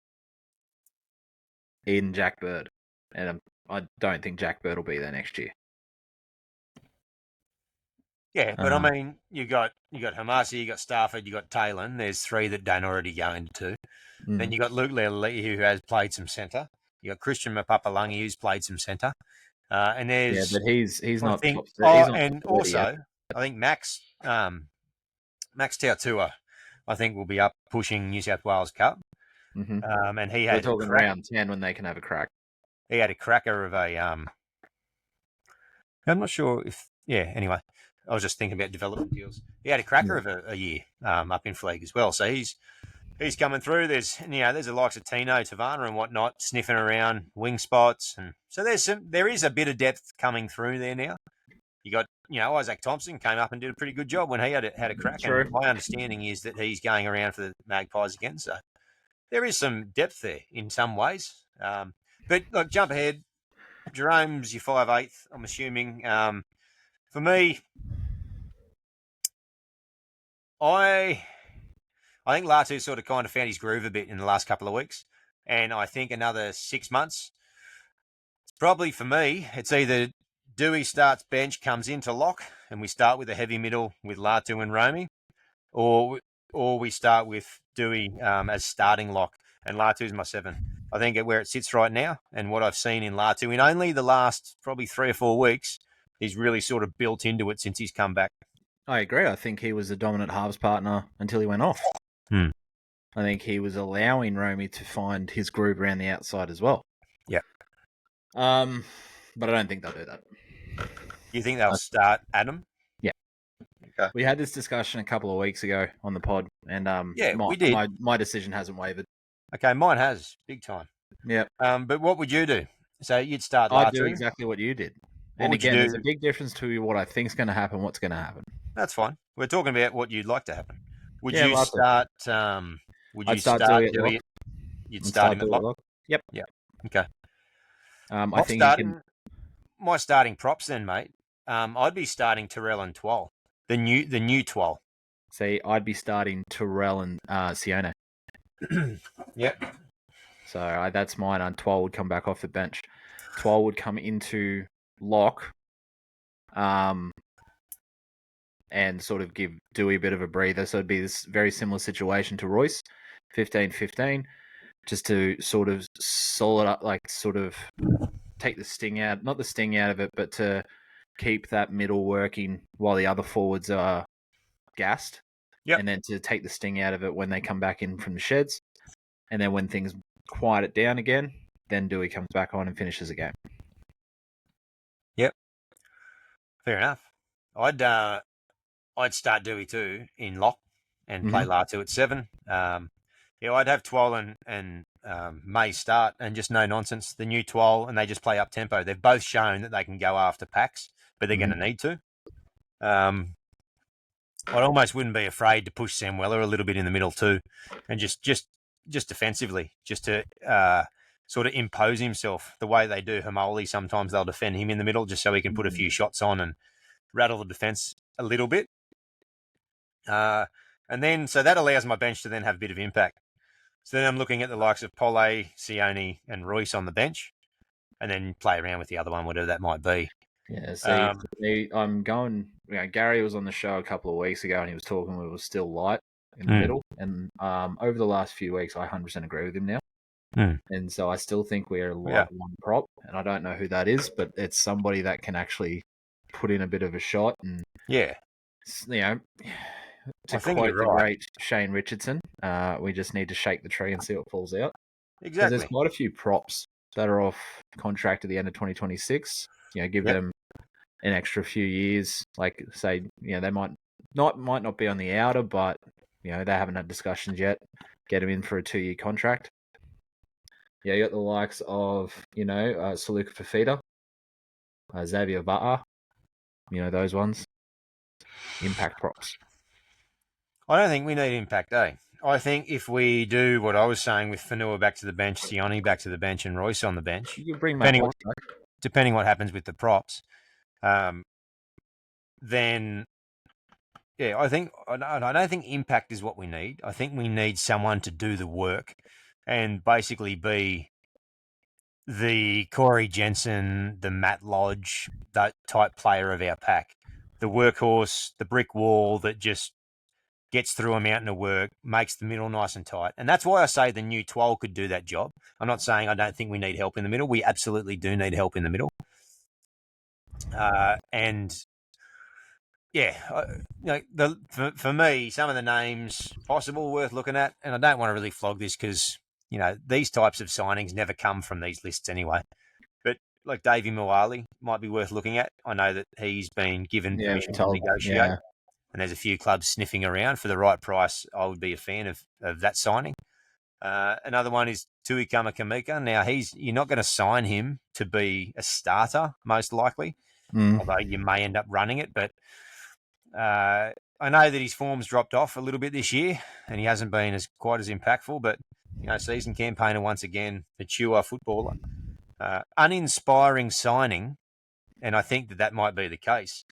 Eden Jack Bird. And I don't think Jack Bird will be there next year. Yeah, but I mean, you got Hamasi, you got Stafford, you got Taylor. There's three that don't already go into two. Then you got Luke Lelele, who has played some centre. You got Christian Mapapalangi, who's played some centre. And there's but he's I not think, top. He's not and top 30 yet. also I think Max Tautua, I think will be up pushing New South Wales Cup. And he We're had talking round 10 when they can have a crack. He had a cracker of a I'm not sure if anyway. I was just thinking about development deals. He had a cracker of a year up in Flegg as well. So he's coming through. There's the likes of Tino, Tavana and whatnot sniffing around wing spots, and so there is a bit of depth coming through there now. You got Isaac Thompson came up and did a pretty good job when he had a crack. True. And my understanding is that he's going around for the Magpies again. So there is some depth there in some ways. But look, jump ahead. Jerome's your 5'8", I'm assuming. For me, I think Latu sort of kind of found his groove a bit in the last couple of weeks. And I think another 6 months, it's probably for me, it's either Dewey starts bench, comes into lock, and we start with a heavy middle with Latu and Romy, or we start with Dewey as starting lock, and Latu's my 7. I think where it sits right now and what I've seen in Latu in only the last probably 3 or 4 weeks, he's really sort of built into it since he's come back. I agree. I think he was a dominant halves partner until he went off. I think he was allowing Romy to find his groove around the outside as well. Yeah. But I don't think they'll do that. You think they'll start Adam? Yeah. Okay. We had this discussion a couple of weeks ago on the pod, and we did. My decision hasn't wavered. Okay, mine has big time. Yeah. But what would you do? So you'd start. I'd do exactly what you did. What and would again, you do? There's a big difference to what I think's going to happen, what's going to happen. That's fine. We're talking about what you'd like to happen. Would Yeah, you I'd start? Would you start Dewey at Dewey? lock. You'd start him at Dewey lock. Yep. Yeah. Okay. I think you can. My starting props then, mate. I'd be starting Terrell and Twal. The new Twal. See, I'd be starting Terrell and Sione. Yep. So that's mine. And Twal would come back off the bench. Twal would come into lock, and sort of give Dewey a bit of a breather. So it'd be this very similar situation to Royce, 15-15, just to sort of solid up, like sort of take the sting out, not the sting out of it, but to keep that middle working while the other forwards are gassed. Yep. And then to take the sting out of it when they come back in from the sheds. And then when things quiet it down again, then Dewey comes back on and finishes the game. Yep. Fair enough. I'd start Dewey too in lock and play Latu at 7. I'd have Twal and May start and just no nonsense. The new Twal, and they just play up tempo. They've both shown that they can go after packs, but they're going to need to. I almost wouldn't be afraid to push Sam Weller a little bit in the middle too, and just defensively, just to sort of impose himself the way they do Hamoli. Sometimes they'll defend him in the middle just so he can put a few shots on and rattle the defence a little bit. And then, so that allows my bench to then have a bit of impact. So then I'm looking at the likes of Pole, Sione and Royce on the bench, and then play around with the other one, whatever that might be. Yeah, see, I'm going. Gary was on the show a couple of weeks ago, and he was talking. It was still light in the middle, and over the last few weeks, I 100% agree with him now. And so I still think we're a light one prop, and I don't know who that is, but it's somebody that can actually put in a bit of a shot. And to quote the great Shane Richardson, we just need to shake the tree and see what falls out. Exactly. There's quite a few props that are off contract at the end of 2026. Give them an extra few years. Like say, they might not be on the outer, but they haven't had discussions yet. Get them in for a 2-year contract. You got the likes of Saluka Fafita, Xavier Va'a, those ones. Impact props. I don't think we need impact, I think if we do what I was saying with Fanua back to the bench, Sione back to the bench, and Royce on the bench, You can bring Matt Watts back. depending what happens with the props, then yeah, I don't think impact is what we need. I think we need someone to do the work and basically be the Corey Jensen, the Matt Lodge, that type player of our pack. The workhorse, the brick wall that just gets through a mountain of work, makes the middle nice and tight. And that's why I say the new Twal could do that job. I'm not saying I don't think we need help in the middle. We absolutely do need help in the middle. And yeah, for me, some of the names possible worth looking at, and I don't want to really flog this because, these types of signings never come from these lists anyway. But like Davey Moali might be worth looking at. I know that he's been given permission to negotiate. Yeah. And there's a few clubs sniffing around for the right price. I would be a fan of that signing. Another one is Tui Kamika. Now, you're not going to sign him to be a starter, most likely, although you may end up running it. But I know that his form's dropped off a little bit this year, and he hasn't been quite as impactful. But, season campaigner once again, mature footballer. Uninspiring signing, and I think that might be the case.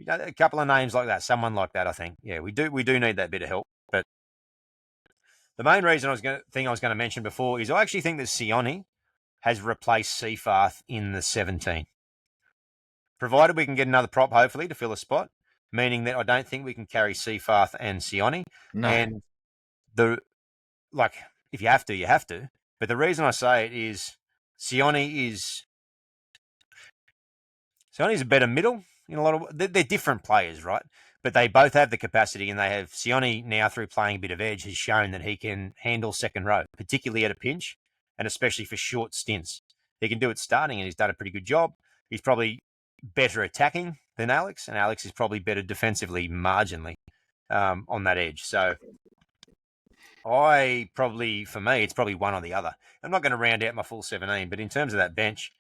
A couple of names like that, someone like that, I think. Yeah, we do need that bit of help. But the main reason I was going to mention before is I actually think that Sione has replaced Seafarth in the 17. Provided we can get another prop, hopefully, to fill a spot, meaning that I don't think we can carry Seafarth and Sione. No. And if you have to, you have to. But the reason I say it is Sione is a better middle. In a lot of they're different players, right? But they both have the capacity, and they have Sione now through playing a bit of edge has shown that he can handle second row, particularly at a pinch, and especially for short stints. He can do it starting, and he's done a pretty good job. He's probably better attacking than Alex, and Alex is probably better defensively marginally on that edge. So for me, it's probably one or the other. I'm not going to round out my full 17, but in terms of that bench,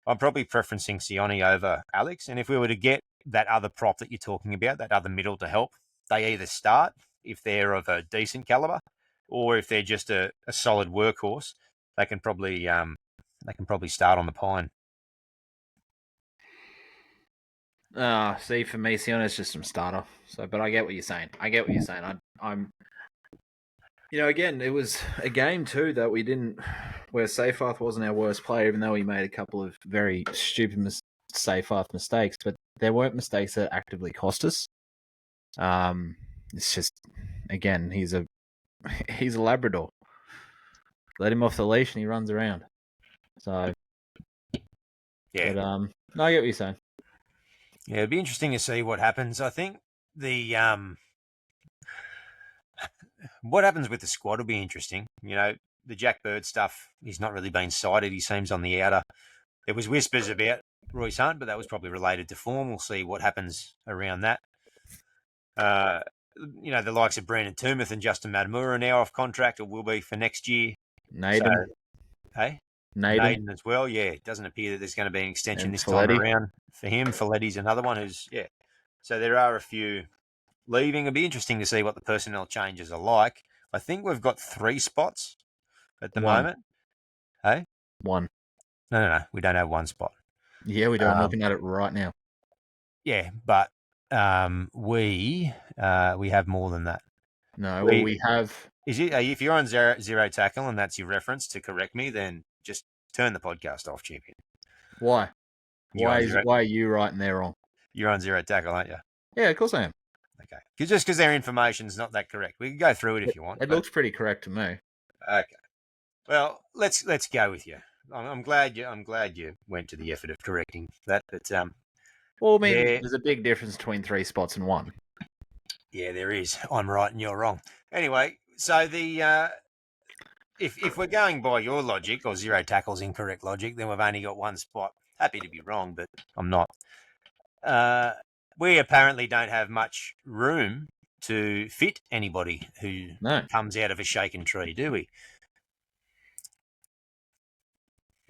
I'm probably preferencing Sione over Alex. And if we were to get that other prop that you're talking about, that other middle to help, they either start if they're of a decent caliber, or if they're just a solid workhorse, they can probably start on the pine. See, for me, Sione's just some starter. But I get what you're saying. I'm again, it was a game too that we didn't, where Seafarth wasn't our worst player, even though he made a couple of very stupid Seafarth mistakes, but there weren't mistakes that actively cost us. It's just, again, he's a Labrador. Let him off the leash and he runs around. So, yeah. But no, I get what you're saying. Yeah, it'd be interesting to see what happens. I think what happens with the squad will be interesting. The Jack Bird stuff, he's not really been cited. He seems on the outer. There was whispers about Royce Hunt, but that was probably related to form. We'll see what happens around that. The likes of Brandon Toomuth and Justin Matamura are now off contract, or will be for next year. Naden. Naden as well. Yeah, it doesn't appear that there's going to be an extension this time around for him. Folletti's another one who's, yeah. So there are a few leaving. It'll be interesting to see what the personnel changes are like. I think we've got 3 spots at the moment. Hey? 1. No. We don't have 1 spot. Yeah, we do. I'm looking at it right now. Yeah, but we have more than that. No, we have. If you're on zero tackle and that's your reference to correct me, then just turn the podcast off, champion. Why? Why are you writing there wrong? You're on zero tackle, aren't you? Yeah, of course I am. Okay. Just because their information's not that correct. We can go through it if you want. It looks pretty correct to me. Okay. Well, let's go with you. I'm glad you went to the effort of correcting that. But well, I mean, there's a big difference between 3 spots and 1. Yeah, there is. I'm right and you're wrong. Anyway, so the if we're going by your logic or zero tackle's incorrect logic, then we've only got 1 spot. Happy to be wrong, but I'm not. We apparently don't have much room to fit anybody who comes out of a shaken tree, do we?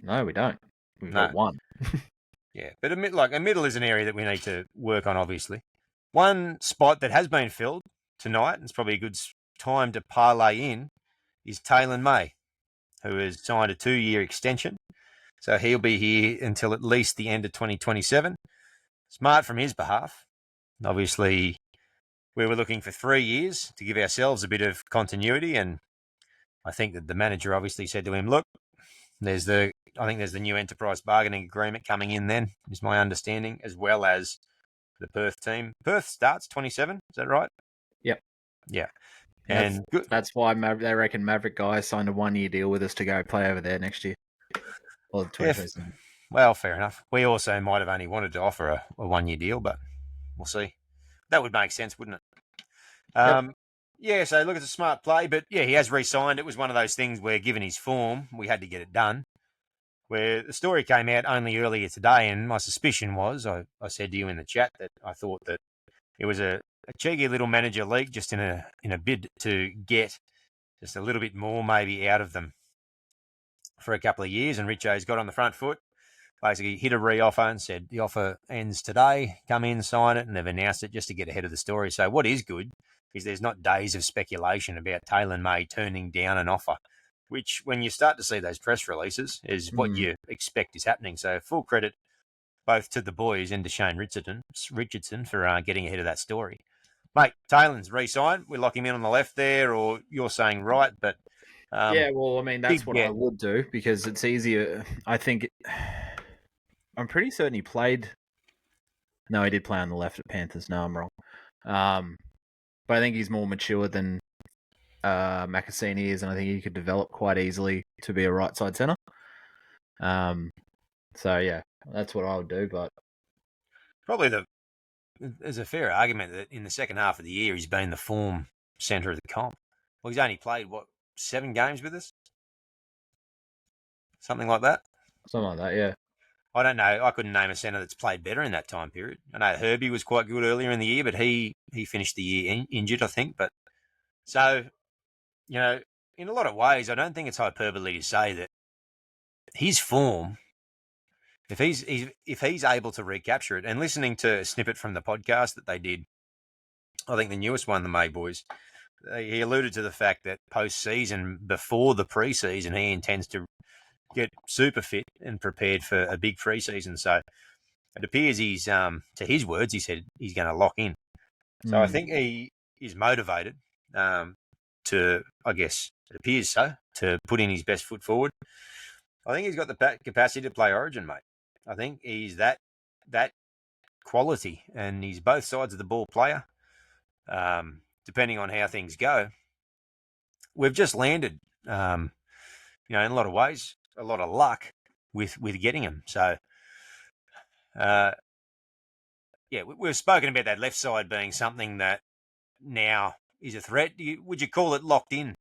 No, we don't. We've got 1. Yeah, but a middle is an area that we need to work on, obviously. 1 spot that has been filled tonight, it's probably a good time to parlay in, is Taylor May, who has signed a 2-year extension. So he'll be here until at least the end of 2027. Smart from his behalf. Obviously, we were looking for 3 years to give ourselves a bit of continuity, and I think that the manager obviously said to him, look, I think there's the new enterprise bargaining agreement coming in then, is my understanding, as well as the Perth team. Perth starts 27, is that right? Yep. Yeah. And And that's why they reckon Maverick guys signed a 1-year deal with us to go play over there next year. Or 2027. Well, fair enough. We also might have only wanted to offer a 1-year deal, but we'll see. That would make sense, wouldn't it? Yeah, so look, it's a smart play, but yeah, he has re-signed. It was one of those things where, given his form, we had to get it done. Where the story came out only earlier today, and my suspicion was, I said to you in the chat that I thought that it was a cheeky little manager league, just in a bid to get just a little bit more maybe out of them for a couple of years. And Richo's got on the front foot, basically hit a re-offer and said the offer ends today, come in, sign it, and they've announced it just to get ahead of the story. So what is good is there's not days of speculation about Taylor May turning down an offer, which when you start to see those press releases is what you expect is happening. So full credit both to the boys and to Shane Richardson for getting ahead of that story. Mate, Taylor's re-signed. We lock him in on the left there, or you're saying right, but... yeah, well, I mean, that's what I would do because it's easier. I think... I'm pretty certain he played... No, he did play on the left at Panthers. No, I'm wrong. But I think he's more mature than Makasini is, and I think he could develop quite easily to be a right side centre. So yeah, that's what I would do. But probably there's a fair argument that in the second half of the year he's been the form centre of the comp. Well, he's only played 7 games with us, something like that. Something like that, yeah. I don't know. I couldn't name a centre that's played better in that time period. I know Herbie was quite good earlier in the year, but he finished the year injured, I think. But so, you know, in a lot of ways, I don't think it's hyperbole to say that his form, if he's able to recapture it, and listening to a snippet from the podcast that they did, I think the newest one, the May Boys, he alluded to the fact that post-season, before the pre-season, he intends to get super fit and prepared for a big pre-season. So it appears he's, to his words, he said he's going to lock in. So I think he is motivated to, I guess it appears so, to put in his best foot forward. I think he's got the capacity to play Origin, mate. I think he's that quality, and he's both sides of the ball player. Depending on how things go, we've just landed, in a lot of ways, a lot of luck with getting him. So, we've spoken about that left side being something that now is a threat. Would you call it locked in?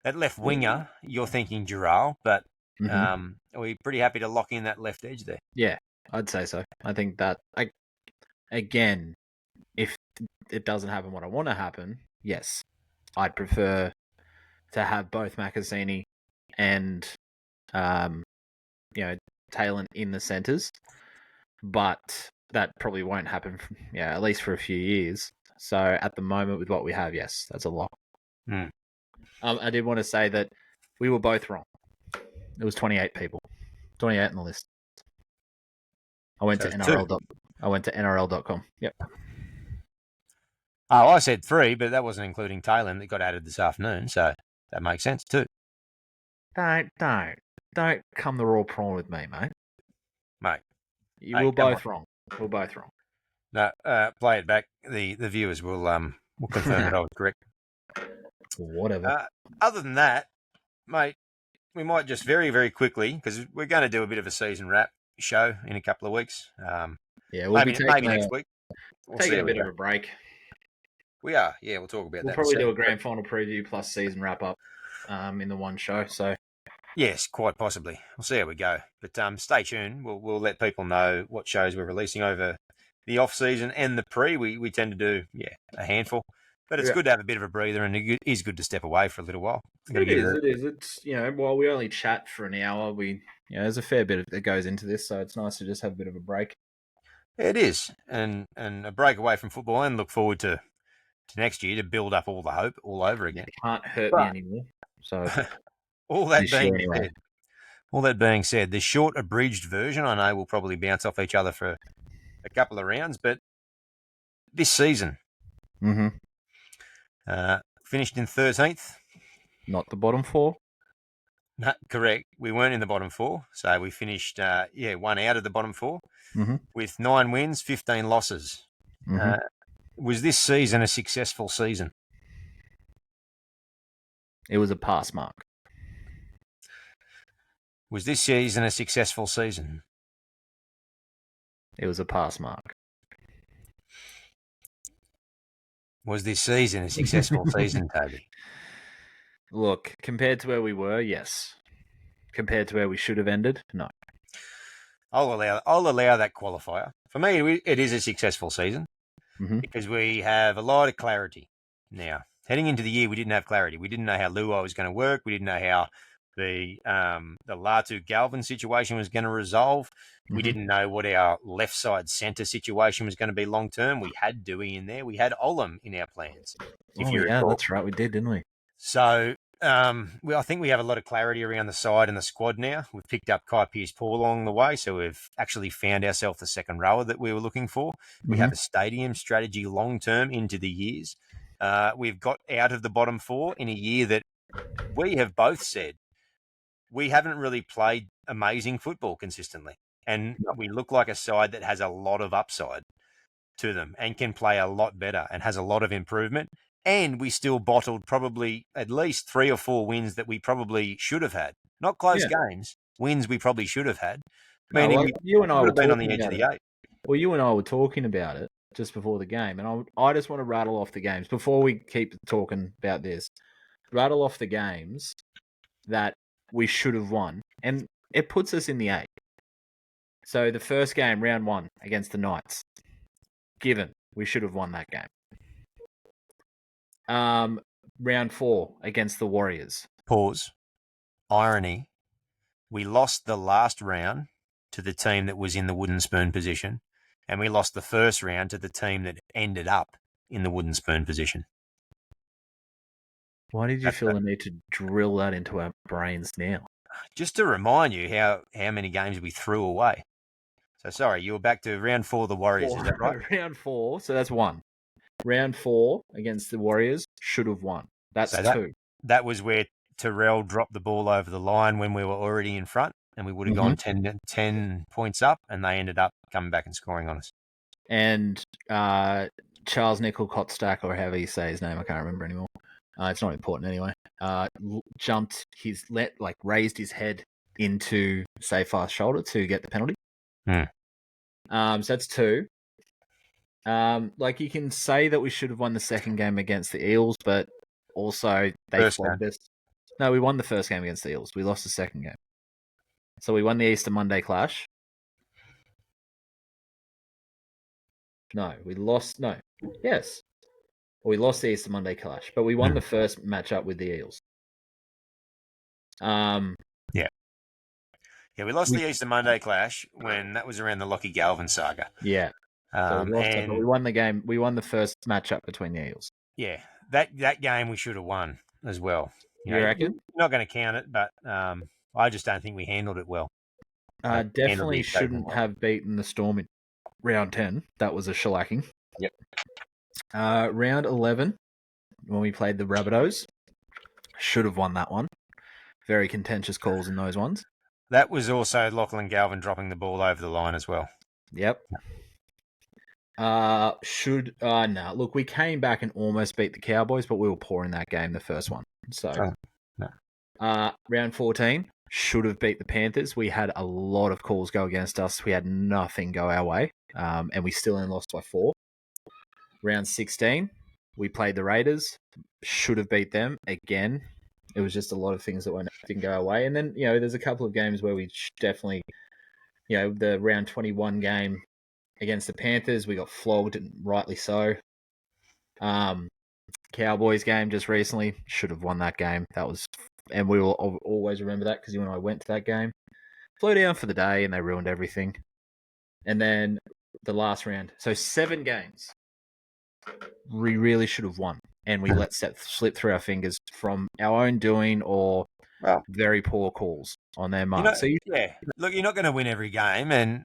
That left winger, you're thinking Giral, but are we pretty happy to lock in that left edge there? Yeah, I'd say so. I think that, again, if it doesn't happen what I want to happen, yes, I'd prefer to have both Makasini and Taylor in the centres, but that probably won't happen, at least for a few years. So at the moment, with what we have, yes, that's a lock. I did want to say that we were both wrong. It was 28 people, 28 on the list. I went to NRL.com. Yep. Oh, I said 3, but that wasn't including Taylor that got added this afternoon, so that makes sense too. Don't come the raw prawn with me, mate. Mate, we're both wrong. We're both wrong. No, play it back. The viewers will confirm that I was correct. Whatever. Other than that, mate, we might just very, very quickly, because we're going to do a bit of a season wrap show in a couple of weeks. We'll maybe next week. We'll take a bit of a break. We are, yeah. We'll talk about that. We'll probably do a grand final preview plus season wrap up in the one show. So, yes, quite possibly. We'll see how we go. But stay tuned. We'll let people know what shows we're releasing over the off season and the pre. We tend to do a handful, but it's good to have a bit of a breather, and it is good to step away for a little while. It is. It's while we only chat for an hour, there's a fair bit that goes into this, so it's nice to just have a bit of a break. It is, and a break away from football, and look forward to to next year to build up all the hope all over again. Can't hurt But- me anymore. So All that This year being anyway. said, the short abridged version, I know we'll probably bounce off each other for a couple of rounds, but this season finished in 13th. not the bottom four. No, correct. We weren't in the bottom four, so we finished one out of the bottom four with 9 wins, 15 losses. Was this season a successful season? It was a pass mark. Was this season a successful season? It was a pass mark. Was this season a successful season, Toby? Look, compared to where we were, yes. Compared to where we should have ended, no. I'll allow that qualifier. For me, it is a successful season because we have a lot of clarity now. Heading into the year, we didn't have clarity. We didn't know how Luai was going to work. We didn't know how the Latu Galvin situation was going to resolve. We didn't know what our left side centre situation was going to be long term. We had Dewey in there. We had Olam in our plans. That's right. We did, didn't we? So I think we have a lot of clarity around the side and the squad now. We've picked up Kai Pearce-Paul along the way, so we've actually found ourselves the second rower that we were looking for. We have a stadium strategy long term into the years. We've got out of the bottom four in a year that we have both said we haven't really played amazing football consistently. And we look like a side that has a lot of upside to them and can play a lot better and has a lot of improvement. And we still bottled probably at least 3 or 4 wins that we probably should have had. Not close games, wins we probably should have had. You and I were been on the edge of the 8. Well, you and I were talking about it just before the game, and I just want to rattle off the games before we keep talking about this. Rattle off the games that we should have won, and it puts us in the 8. So the first game, round 1 against the Knights, given we should have won that game. Round 4 against the Warriors. Pause. Irony. We lost the last round to the team that was in the wooden spoon position, and we lost the first round to the team that ended up in the wooden spoon position. Why did you feel the need to drill that into our brains now? Just to remind you how many games we threw away. So, sorry, you were back to round 4 of the Warriors, is that right? Round 4, so that's 1. Round 4 against the Warriors, should have won. That's 2. That was where Terrell dropped the ball over the line when we were already in front, and we would have gone 10 points up, and they ended up coming back and scoring on us. And Charles Nickel Kotstack, or however you say his name, I can't remember anymore. It's not important anyway. Raised his head into Seyfarth's shoulder to get the penalty. So that's 2. You can say that we should have won the second game against the Eels, but also they flogged us. No, we won the first game against the Eels. We lost the second game. So we won the Easter Monday clash. No, we lost. No, yes. We lost the Easter Monday clash, but we won the first matchup with the Eels. Yeah, we lost the Easter Monday clash when that was around the Lockie Galvin saga. Yeah. So we lost it, but we won the game. We won the first matchup between the Eels. Yeah, that game we should have won as well. You reckon? Not going to count it, but I just don't think we handled it well. Definitely shouldn't have beaten the Storm in round 10. That was a shellacking. Yep. Round 11, when we played the Rabbitohs, should have won that one. Very contentious calls in those ones. That was also Lachlan Galvin dropping the ball over the line as well. Yep. No. Look, we came back and almost beat the Cowboys, but we were poor in that game, the first one. So, round 14, should have beat the Panthers. We had a lot of calls go against us. We had nothing go our way, and we still only lost by 4. Round 16, we played the Raiders. Should have beat them again. It was just a lot of things that didn't go our way. And then, there's a couple of games where we definitely, the round 21 game against the Panthers, we got flogged, and rightly so. Cowboys game just recently, should have won that game. And we will always remember that because you and I went to that game. Flew down for the day and they ruined everything. And then the last round. So 7 games we really should have won, and we let Seth slip through our fingers from our own doing or Well, very poor calls on their mark. Look, you're not going to win every game, and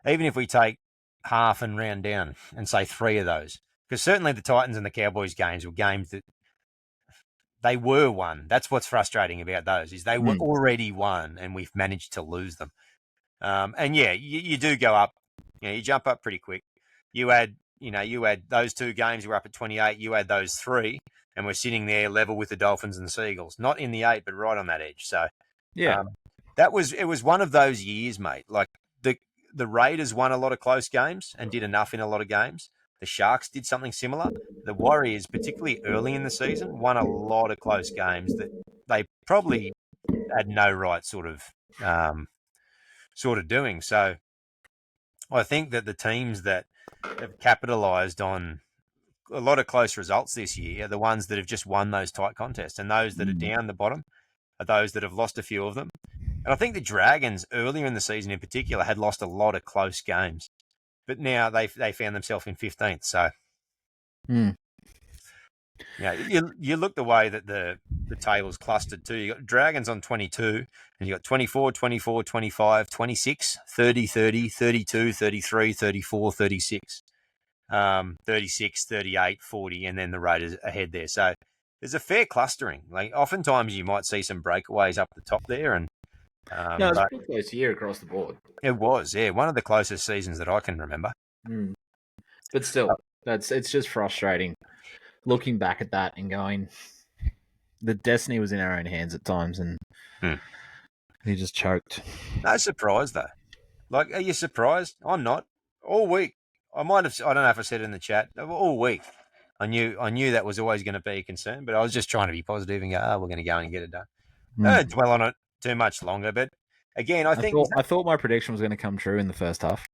even if we take half and round down and say 3 of those, because certainly the Titans and the Cowboys games were games that they were won. That's what's frustrating about those is they were already won, and we've managed to lose them. And yeah, you do go up. You jump up pretty quick. You add those 2 games. We're up at 28. You add those 3, and we're sitting there level with the Dolphins and the Seagulls, not in the 8, but right on that edge. So yeah, it was one of those years, mate. Like the Raiders won a lot of close games and did enough in a lot of games. The Sharks did something similar. The Warriors, particularly early in the season, won a lot of close games that they probably had no right sort of doing. So I think that the teams that have capitalised on a lot of close results this year are the ones that have just won those tight contests, and those that are down the bottom are those that have lost a few of them. And I think the Dragons earlier in the season in particular had lost a lot of close games, but now they found themselves in 15th. So, yeah, you look the way that the table's clustered too. You got Dragons on 22, and you got 24, 24, 25, 26, 30, 30, 32, 33, 34, 36, 36, 38, 40, and then the Raiders ahead there. So there's a fair clustering. Like oftentimes you might see some breakaways up the top there, and no, it's a pretty close year across the board. It was, yeah, one of the closest seasons that I can remember. But still, it's just frustrating looking back at that and going, the destiny was in our own hands at times, and he just choked. No surprise though. Like, are you surprised? I'm not. All week, I don't know if I said it in the chat. All week, I knew that was always going to be a concern, but I was just trying to be positive and go, we're going to go and get it done. I don't dwell on it too much longer, but again, I thought my prediction was going to come true in the first half.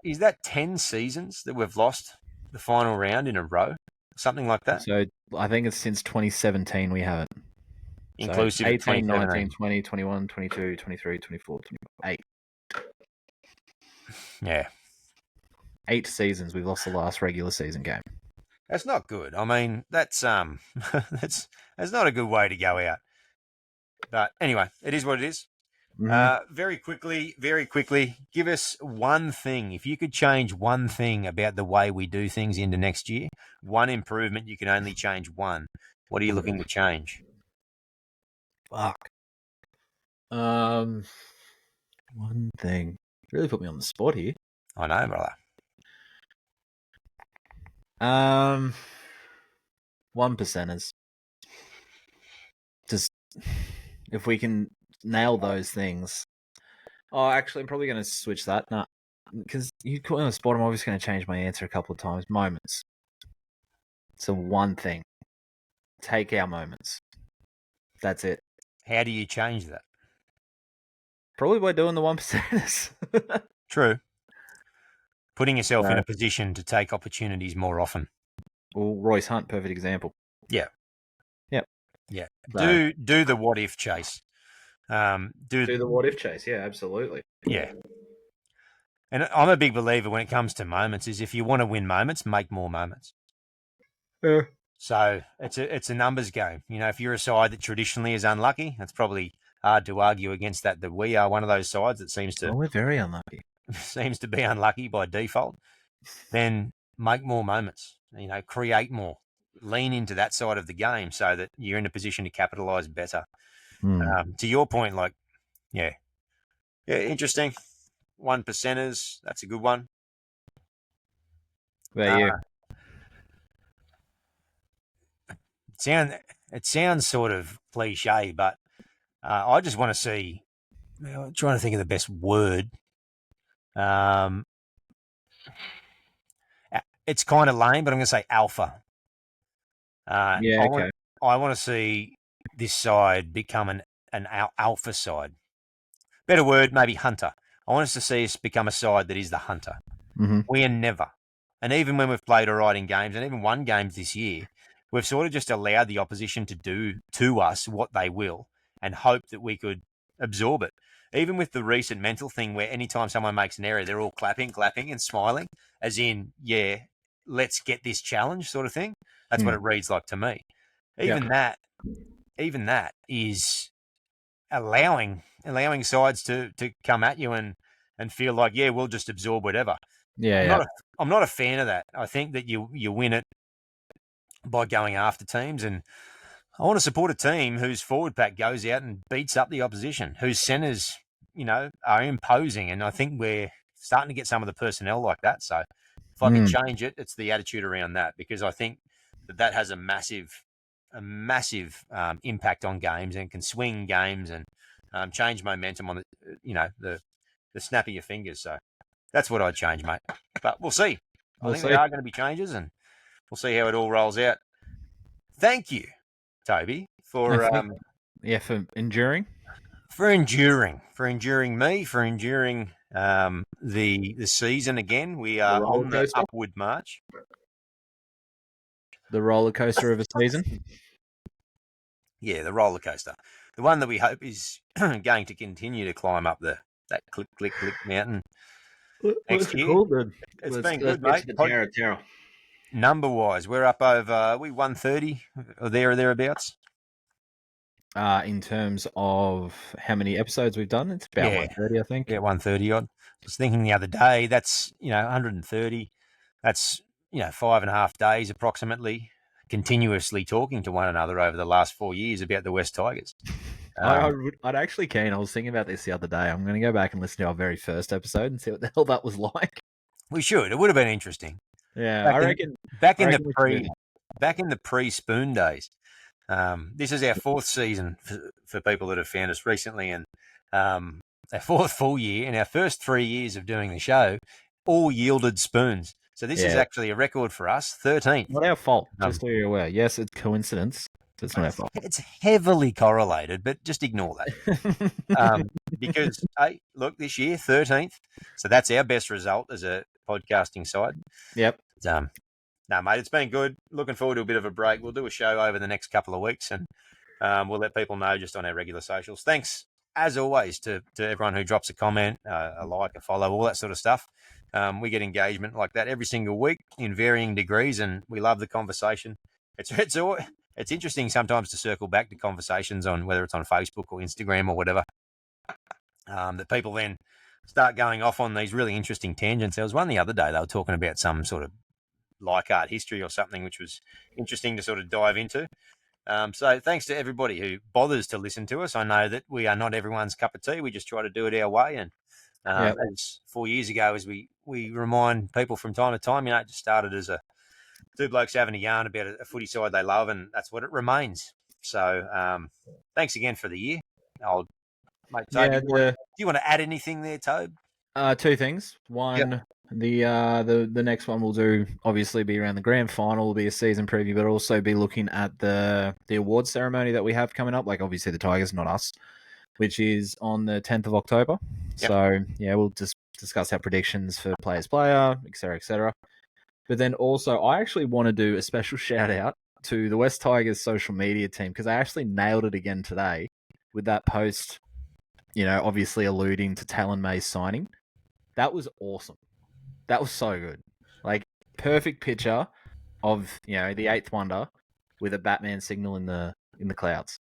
Is that 10 seasons that we've lost the final round in a row? Something like that? So I think it's since 2017 we have it. Inclusive so 18, 19, 20, 21, 22, 23, 24, 25, 8. Yeah. 8 seasons we've lost the last regular season game. That's not good. I mean, that's that's not a good way to go out. But anyway, it is what it is. Very quickly, give us one thing. If you could change one thing about the way we do things into next year, one improvement, you can only change one. What are you looking to change? Fuck. One thing. Really put me on the spot here. I know, brother. 1%ers. Just if we can nail those things. Oh, actually, I'm probably going to switch that. No, because you caught me on the spot. I'm obviously going to change my answer a couple of times. Moments. So one thing. Take our moments. That's it. How do you change that? Probably by doing the 1%ers. True. Putting yourself in a position to take opportunities more often. Well, Royce Hunt, perfect example. Yeah. Yep. Yeah. Do the what if chase. Do the what if chase. Yeah, absolutely. Yeah. And I'm a big believer when it comes to moments is if you want to win moments, make more moments. Yeah. So it's a numbers game. You know, if you're a side that traditionally is unlucky, it's probably hard to argue against that we are one of those sides that seems to... Oh, we're very unlucky. Seems to be unlucky by default. Then make more moments. You know, create more. Lean into that side of the game so that you're in a position to capitalise better. To your point, like, yeah, interesting. 1%ers, that's a good one. About you? It sounds sort of cliche, but I just want to see. I'm trying to think of the best word. It's kind of lame, but I'm going to say alpha. Okay. I want to see this side become an alpha side. Better word, maybe hunter. I want us to see us become a side that is the hunter. We are never. And even when we've played all right in games and even won games this year, we've sort of just allowed the opposition to do to us what they will and hope that we could absorb it. Even with the recent mental thing where anytime someone makes an error, they're all clapping and smiling, as in, yeah, let's get this challenge sort of thing. That's what it reads like to me. Even that is allowing sides to come at you and feel like, yeah, we'll just absorb whatever. I'm not a fan of that. I think that you win it by going after teams, and I want to support a team whose forward pack goes out and beats up the opposition, whose centres, are imposing. And I think we're starting to get some of the personnel like that. So if I can change it, it's the attitude around that, because I think that has a massive impact on games and can swing games and change momentum on the snap of your fingers. So that's what I'd change, mate. But we'll see. I think there are going to be changes, and we'll see how it all rolls out. Thank you, Toby, for enduring. For enduring me, for enduring the season again. We are on the upward march. The roller coaster of a season. Yeah, the roller coaster. The one that we hope is going to continue to climb up that click mountain next year. It's been good, mate. Terror. Number-wise, we're up over 130 or thereabouts. In terms of how many episodes we've done, it's about 130, I think. Yeah, 130 odd. I was thinking the other day, that's 130. That's 5.5 days approximately, continuously talking to one another over the last 4 years about the West Tigers. I'd actually keen. I was thinking about this the other day. I'm going to go back and listen to our very first episode and see what the hell that was like. We should. It would have been interesting. Yeah, I reckon. Back in the pre-Spoon days. This is our fourth season for people that have found us recently, and our fourth full year, and our first 3 years of doing the show all yielded spoons. So this is actually a record for us, 13th. Not our fault, just so you're aware. Yes, it's coincidence. So it's not our fault. It's heavily correlated, but just ignore that. Because, hey, look, this year, 13th. So that's our best result as a podcasting side. Yep. No, mate, it's been good. Looking forward to a bit of a break. We'll do a show over the next couple of weeks, and we'll let people know just on our regular socials. Thanks, as always, to everyone who drops a comment, a like, a follow, all that sort of stuff. We get engagement like that every single week in varying degrees, and we love the conversation. It's interesting sometimes to circle back to conversations on whether it's on Facebook or Instagram or whatever, that people then start going off on these really interesting tangents. There was one the other day, they were talking about some sort of art history or something, which was interesting to sort of dive into. So thanks to everybody who bothers to listen to us. I know that we are not everyone's cup of tea. We just try to do it our way. And as 4 years ago, as we remind people from time to time, it just started as two blokes having a yarn about a footy side they love, and that's what it remains. So thanks again for the year. Mate, Toby, do you want to add anything there, Tobe? Two things. One, the next one we'll do obviously be around the grand final, will be a season preview, but also be looking at the awards ceremony that we have coming up. Like obviously the Tigers, not us, which is on the 10th of October. Yep. So we'll just discuss our predictions for players, player, etc., etc. But then also, I actually want to do a special shout out to the West Tigers social media team, because I actually nailed it again today with that post. Obviously alluding to Talon May's signing. That was awesome. That was so good. Like, perfect picture of, the eighth wonder with a Batman signal in the clouds.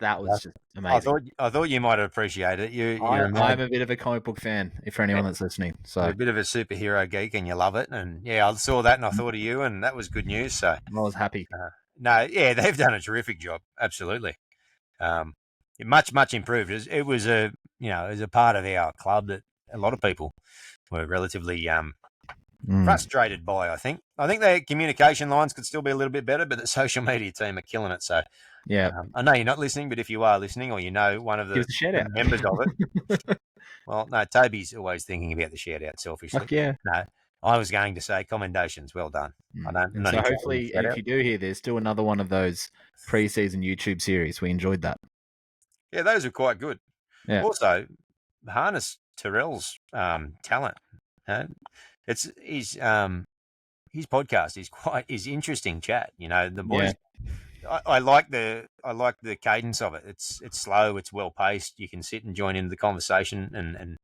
That was just amazing. I thought you might appreciate it. I'm a bit of a comic book fan, if for anyone that's listening. So a bit of a superhero geek, and you love it. And I saw that and I thought of you, and that was good news. So I was happy. They've done a terrific job. Absolutely. Much improved. It was a part of our club that a lot of people were relatively frustrated by. I think their communication lines could still be a little bit better, but the social media team are killing it. So I know you're not listening, but if you are listening, or one of the members of it, well, no, Toby's always thinking about the shout out selfishly. Fuck yeah. No, I was going to say commendations. Well done. So hopefully, if you do hear this, do another one of those pre-season YouTube series. We enjoyed that. Yeah, those are quite good. Yeah. Also, harness Terrell's talent. His podcast is interesting chat. The boys. Yeah. I like the cadence of it. It's slow. It's well paced. You can sit and join into the conversation, and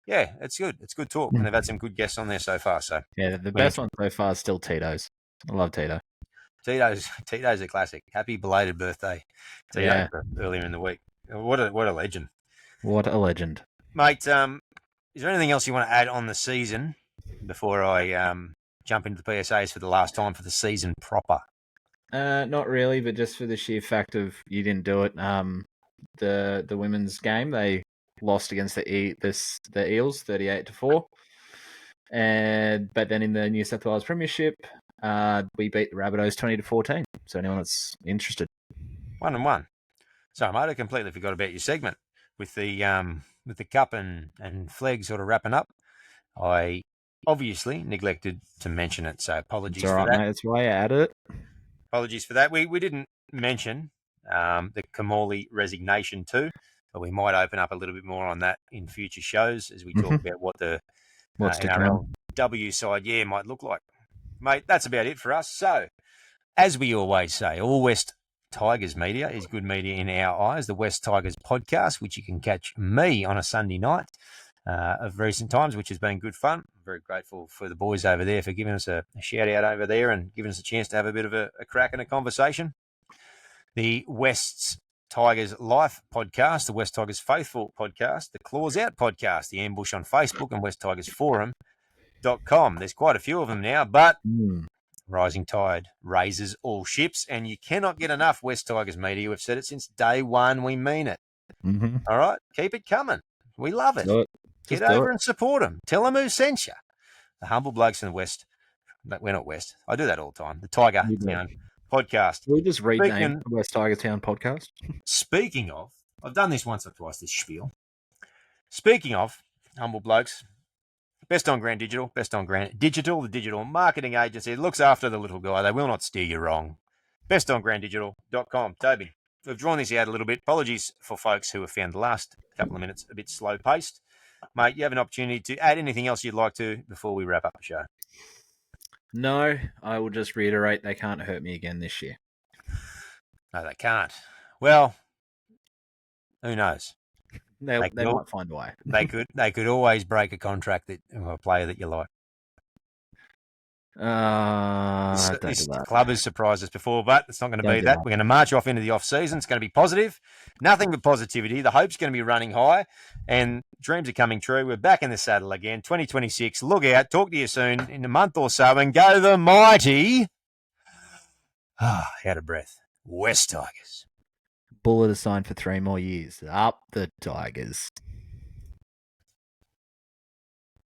yeah, it's good. It's good talk, and they've had some good guests on there so far. So Yeah, the best one so far is still Tito's. I love Tito. Tito's a classic. Happy belated birthday, Tito, Yeah. earlier in the week. What a legend, What a legend. mate. Is there anything else you want to add on the season before I jump into the PSAs for the last time for the season proper? Not really, but just for the sheer fact of you didn't do it. The women's game, they lost against the Eels 38-4. But then in the New South Wales Premiership, we beat the Rabbitohs 20-14. So anyone that's interested. 1-1. So, mate, I completely forgot about your segment with the cup and flag sort of wrapping up. I obviously neglected to mention it, so apologies It's all for right, that. mate. That's why I added it. Apologies for that. We didn't mention the Kamali resignation too, but we might open up a little bit more on that in future shows as we talk about what the What's to come. NRLW side might look like. Mate, that's about it for us. So, as we always say, all West Tigers media is good media in our eyes. The West Tigers podcast, which you can catch me on a Sunday night of recent times, which has been good fun. I'm very grateful for the boys over there for giving us a shout out over there and giving us a chance to have a bit of a crack and a conversation. The West Tigers Life podcast, the West Tigers Faithful podcast, the Claws Out podcast, the Ambush on Facebook, and West Tigers Forum.com. There's quite a few of them now, but rising tide raises all ships, and you cannot get enough West Tigers media. We've said it since day one. We mean it. All right? Keep it coming. We love it. Get over and support them. Tell them who sent you. The humble blokes in the West. We're not West. I do that all the time. The Tiger Town podcast. We just rename the West Tiger Town podcast. Speaking of, I've done this once or twice, this spiel. Speaking of humble blokes, Best on Grand Digital, the digital marketing agency that looks after the little guy. They will not steer you wrong. BestOnGrandDigital.com. Toby, we've drawn this out a little bit. Apologies for folks who have found the last couple of minutes a bit slow-paced. Mate, you have an opportunity to add anything else you'd like to before we wrap up the show. No, I will just reiterate they can't hurt me again this year. No, they can't. Well, who knows? They might find a way. They could always break a contract of a player that you like. This club has surprised us before, but it's not going to be that. We're going to march off into the off-season. It's going to be positive. Nothing but positivity. The hope's going to be running high, and dreams are coming true. We're back in the saddle again. 2026. Look out. Talk to you soon in a month or so, and go the mighty, out of breath, West Tigers. Bullet assigned for 3 more years. Up the Tigers.